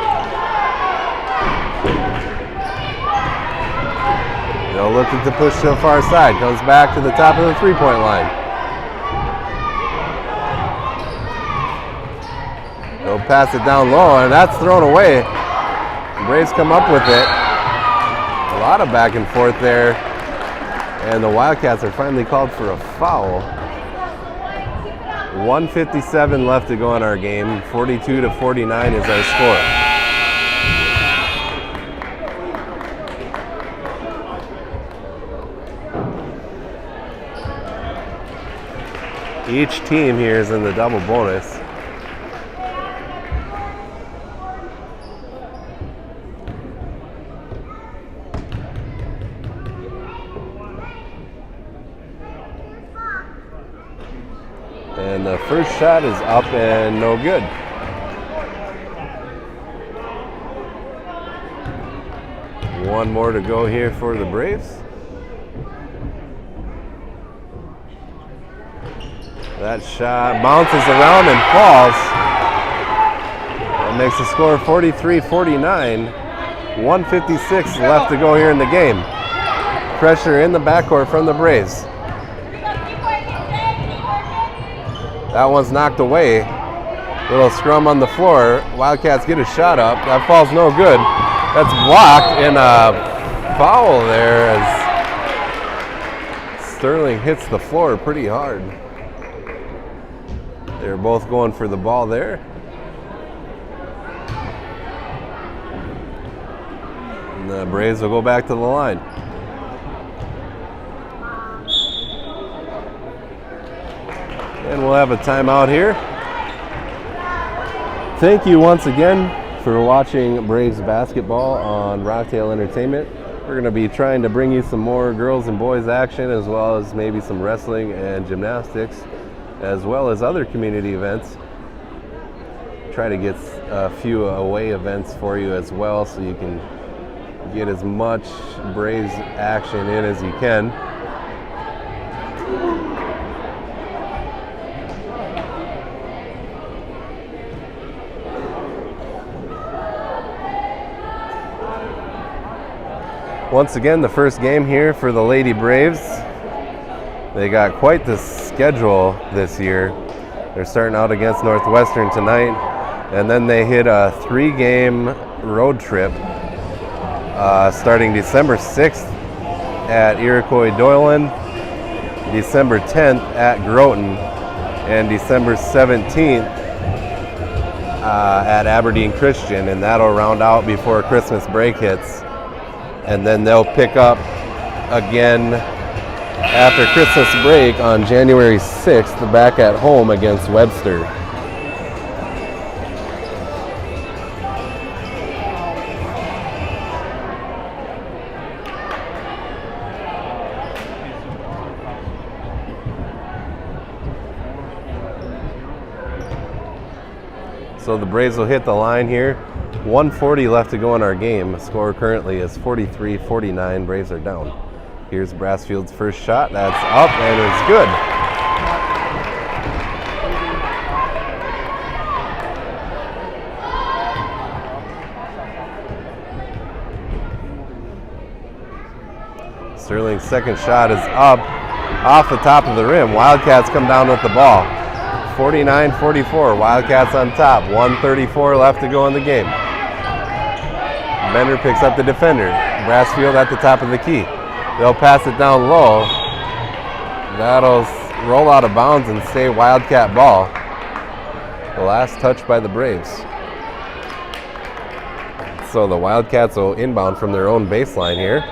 They'll look at the push to the far side. Comes back to the top of the three-point line. They'll pass it down low, and that's thrown away. The Braves come up with it. A lot of back and forth there. And the Wildcats are finally called for a foul. 1:57 left to go in our game. 42-49 is our score. Each team here is in the double bonus. And the first shot is up and no good. One more to go here for the Braves. That shot bounces around and falls. That makes the score 43-49. 1:56 left to go here in the game. Pressure in the backcourt from the Braves. That one's knocked away. Little scrum on the floor. Wildcats get a shot up. That falls no good. That's blocked, and a foul there as Sterling hits the floor pretty hard. They're both going for the ball there. And the Braves will go back to the line. And we'll have a timeout here. Thank you once again for watching Braves basketball on Rocktail Entertainment. We're going to be trying to bring you some more girls and boys action, as well as maybe some wrestling and gymnastics, as well as other community events. Try to get a few away events for you as well, so you can get as much Braves action in as you can. Once again, the first game here for the Lady Braves. They got quite the schedule this year. They're starting out against Northwestern tonight, and then they hit a 3-game road trip starting December 6th at Iroquois Doylan, December 10th at Groton, and December 17th at Aberdeen Christian, and that'll round out before Christmas break hits. And then they'll pick up again after Christmas break on January 6th back at home against Webster. So the Braves will hit the line here. 1:40 left to go in our game. The score currently is 43-49. Braves are down. Here's Brassfield's first shot. That's up and it's good. Sterling's second shot is up off the top of the rim. Wildcats come down with the ball. 49-44. Wildcats on top. 1:34 left to go in the game. Bender picks up the defender. Brassfield at the top of the key. They'll pass it down low. That'll roll out of bounds and stay Wildcat ball. The last touch by the Braves. So the Wildcats will inbound from their own baseline here.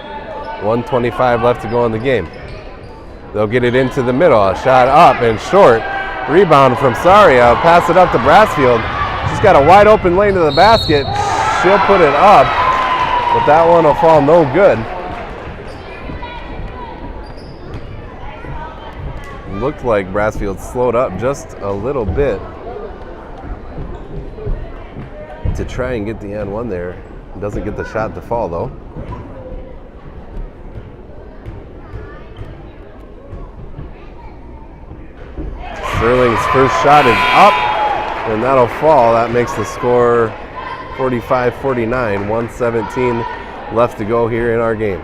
1:25 left to go in the game. They'll get it into the middle. A shot up and short. Rebound from Saria. Pass it up to Brassfield. She's got a wide open lane to the basket. She'll put it up, but that one will fall no good. Looked like Brassfield slowed up just a little bit to try and get the and one there. Doesn't get the shot to fall though. Sterling's first shot is up, and that'll fall. That makes the score 45-49, 1:17 left to go here in our game.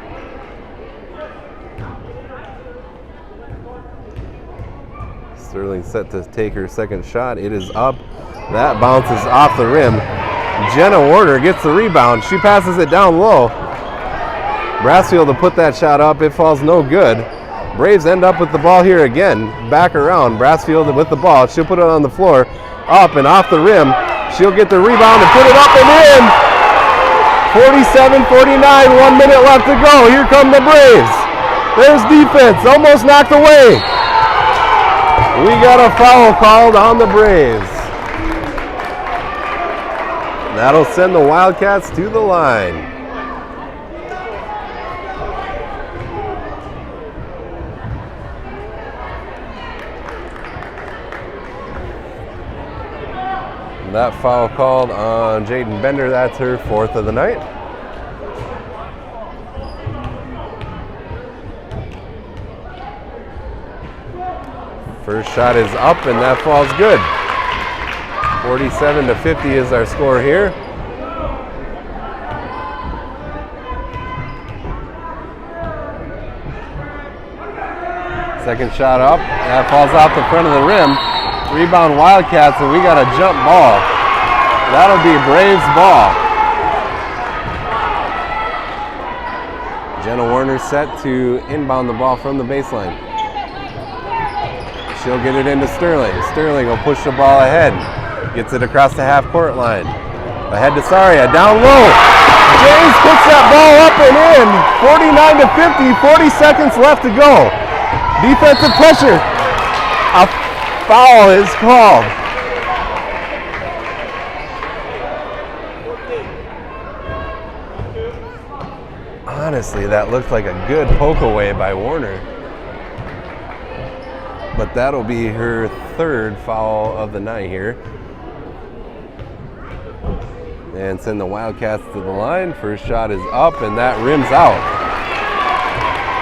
Sterling set to take her second shot. It is up. That bounces off the rim. Jenna Werner gets the rebound. She passes it down low. Brassfield to put that shot up. It falls no good. Braves end up with the ball here again. Back around. Brassfield with the ball. She'll put it on the floor. Up and off the rim. She'll get the rebound and put it up and in. 47-49. 1 minute left to go. Here come the Braves. There's defense. Almost knocked away. We got a foul called on the Braves. That'll send the Wildcats to the line. That foul called on Jaden Bender. That's her 4th of the night. First shot is up, and that falls good. 47-50 is our score here. Second shot up, that falls off the front of the rim. Rebound Wildcats, and we got a jump ball. That'll be Braves ball. Jenna Werner set to inbound the ball from the baseline. She'll get it into Sterling. Sterling will push the ball ahead. Gets it across the half-court line. Ahead to Saria, down low. James puts that ball up and in. 49-50, 40 seconds left to go. Defensive pressure. A foul is called. Honestly, that looked like a good poke away by Werner. But that'll be her 3rd foul of the night here. And send the Wildcats to the line. First shot is up, and that rims out.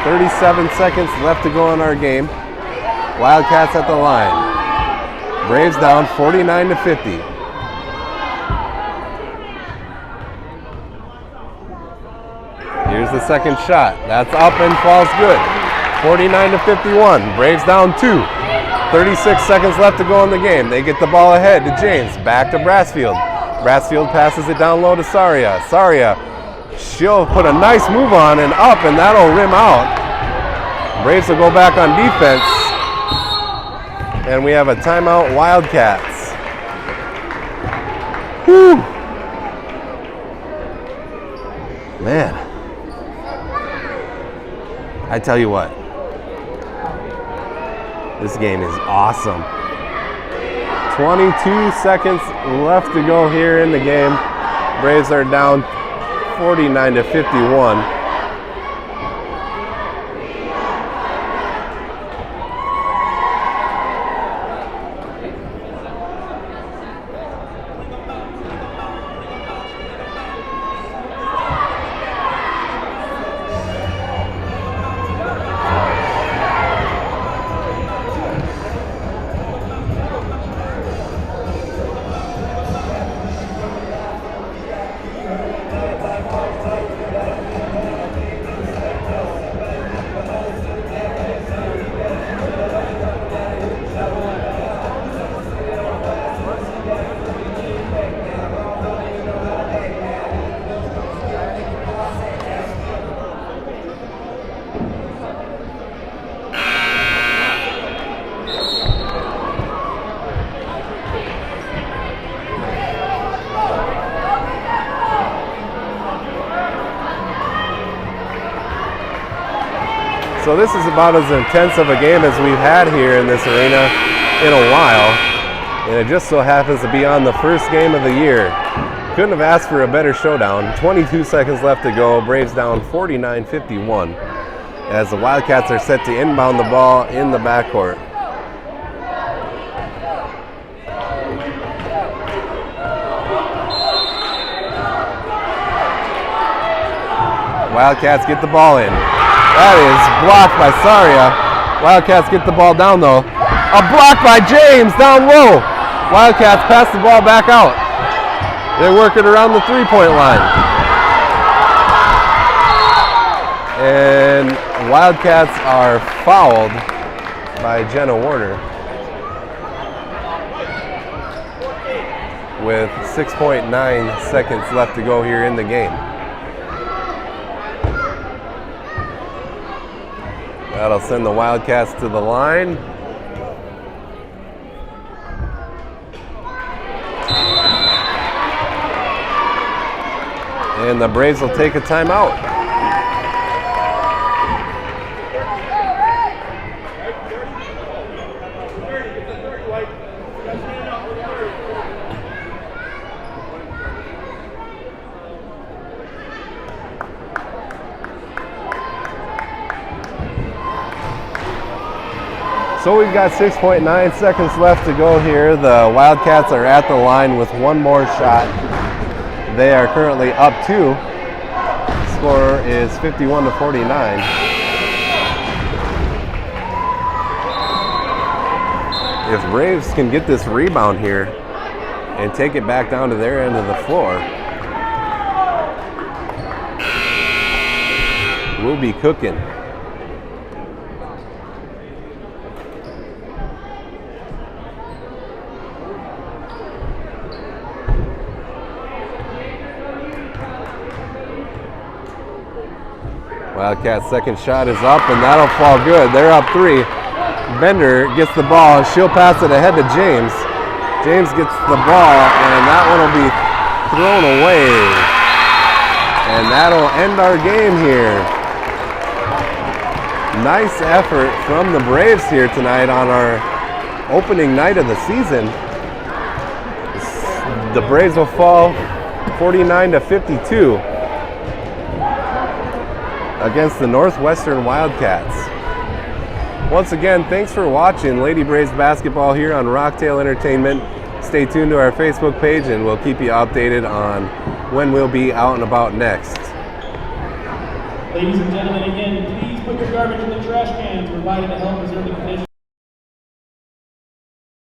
37 seconds left to go in our game. Wildcats at the line. Braves down 49-50. Here's the second shot. That's up and falls good. 49-51. Braves down 2. 36 seconds left to go in the game. They get the ball ahead to James. Back to Brassfield. Brassfield passes it down low to Saria. Saria, she'll put a nice move on and up, and that'll rim out. Braves will go back on defense. And we have a timeout, Wildcats. Whew. Man. I tell you what. This game is awesome. 22 seconds left to go here in the game. Braves are down 49-51. So this is about as intense of a game as we've had here in this arena in a while. And it just so happens to be on the first game of the year. Couldn't have asked for a better showdown. 22 seconds left to go. Braves down 49-51 as the Wildcats are set to inbound the ball in the backcourt. Wildcats get the ball in. That is blocked by Saria. Wildcats get the ball down though. A block by James down low. Wildcats pass the ball back out. They work it around the 3-point line. And Wildcats are fouled by Jenna Werner with 6.9 seconds left to go here in the game. That'll send the Wildcats to the line. And the Braves will take a timeout. So we've got 6.9 seconds left to go here. The Wildcats are at the line with one more shot. They are currently up 2. Score is 51-49. If Braves can get this rebound here and take it back down to their end of the floor, we'll be cooking. Wildcats' second shot is up, and that'll fall good. They're up 3. Bender gets the ball. She'll pass it ahead to James. James gets the ball, and that one will be thrown away. And that'll end our game here. Nice effort from the Braves here tonight on our opening night of the season. The Braves will fall 49-52. Against the Northwestern Wildcats. Once again, thanks for watching Lady Braves basketball here on Rocktail Entertainment. Stay tuned to our Facebook page and we'll keep you updated on when we'll be out and about next. Ladies and gentlemen, again, please put your garbage in the trash can to provide to help preserve the condition.